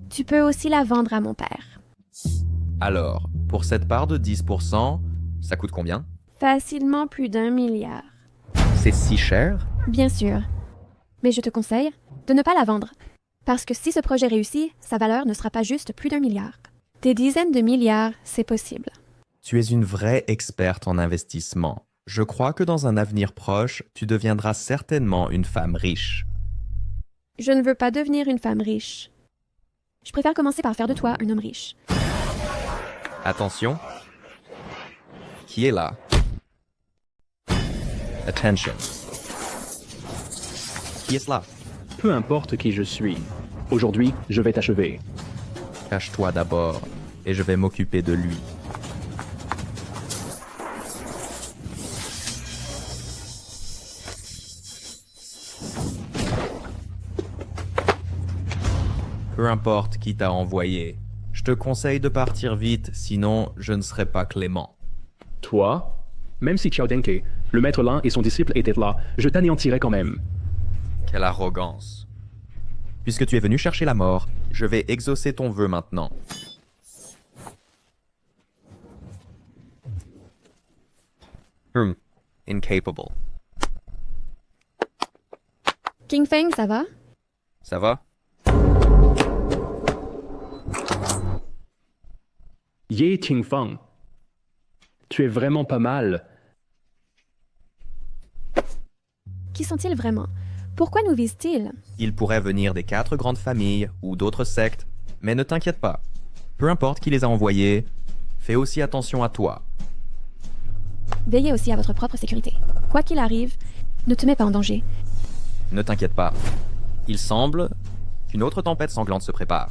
Tu peux aussi la vendre à mon père. Alors, pour cette part de 10%, ça coûte combien? Facilement plus d'1 milliard. C'est si cher? Bien sûr. Mais je te conseille de ne pas la vendre. Parce que si ce projet réussit, sa valeur ne sera pas juste plus d'1 milliard. Des dizaines de milliards, c'est possible. Tu es une vraie experte en investissement. Je crois que dans un avenir proche, tu deviendras certainement une femme riche. Je ne veux pas devenir une femme riche. Je préfère commencer par faire de toi un homme riche. Attention. Qui est là? Attention. Qui est là? Peu importe qui je suis. Aujourd'hui, je vais t'achever. Cache-toi d'abord, et je vais m'occuper de lui. Peu importe qui t'a envoyé. Je te conseille de partir vite, sinon je ne serai pas clément. Toi? Même si Xiao Denke, le maître Lan et son disciple étaient là, je t'anéantirais quand même. Quelle arrogance. Puisque tu es venu chercher la mort, je vais exaucer ton vœu maintenant. Incapable. King Feng, ça va? Ça va? Ye Qingfeng, tu es vraiment pas mal. Qui sont-ils vraiment? Pourquoi nous visent-ils? Ils pourraient venir des 4 grandes familles ou d'autres sectes, mais ne t'inquiète pas. Peu importe qui les a envoyés, fais aussi attention à toi. Veillez aussi à votre propre sécurité. Quoi qu'il arrive, ne te mets pas en danger. Ne t'inquiète pas. Il semble qu'une autre tempête sanglante se prépare.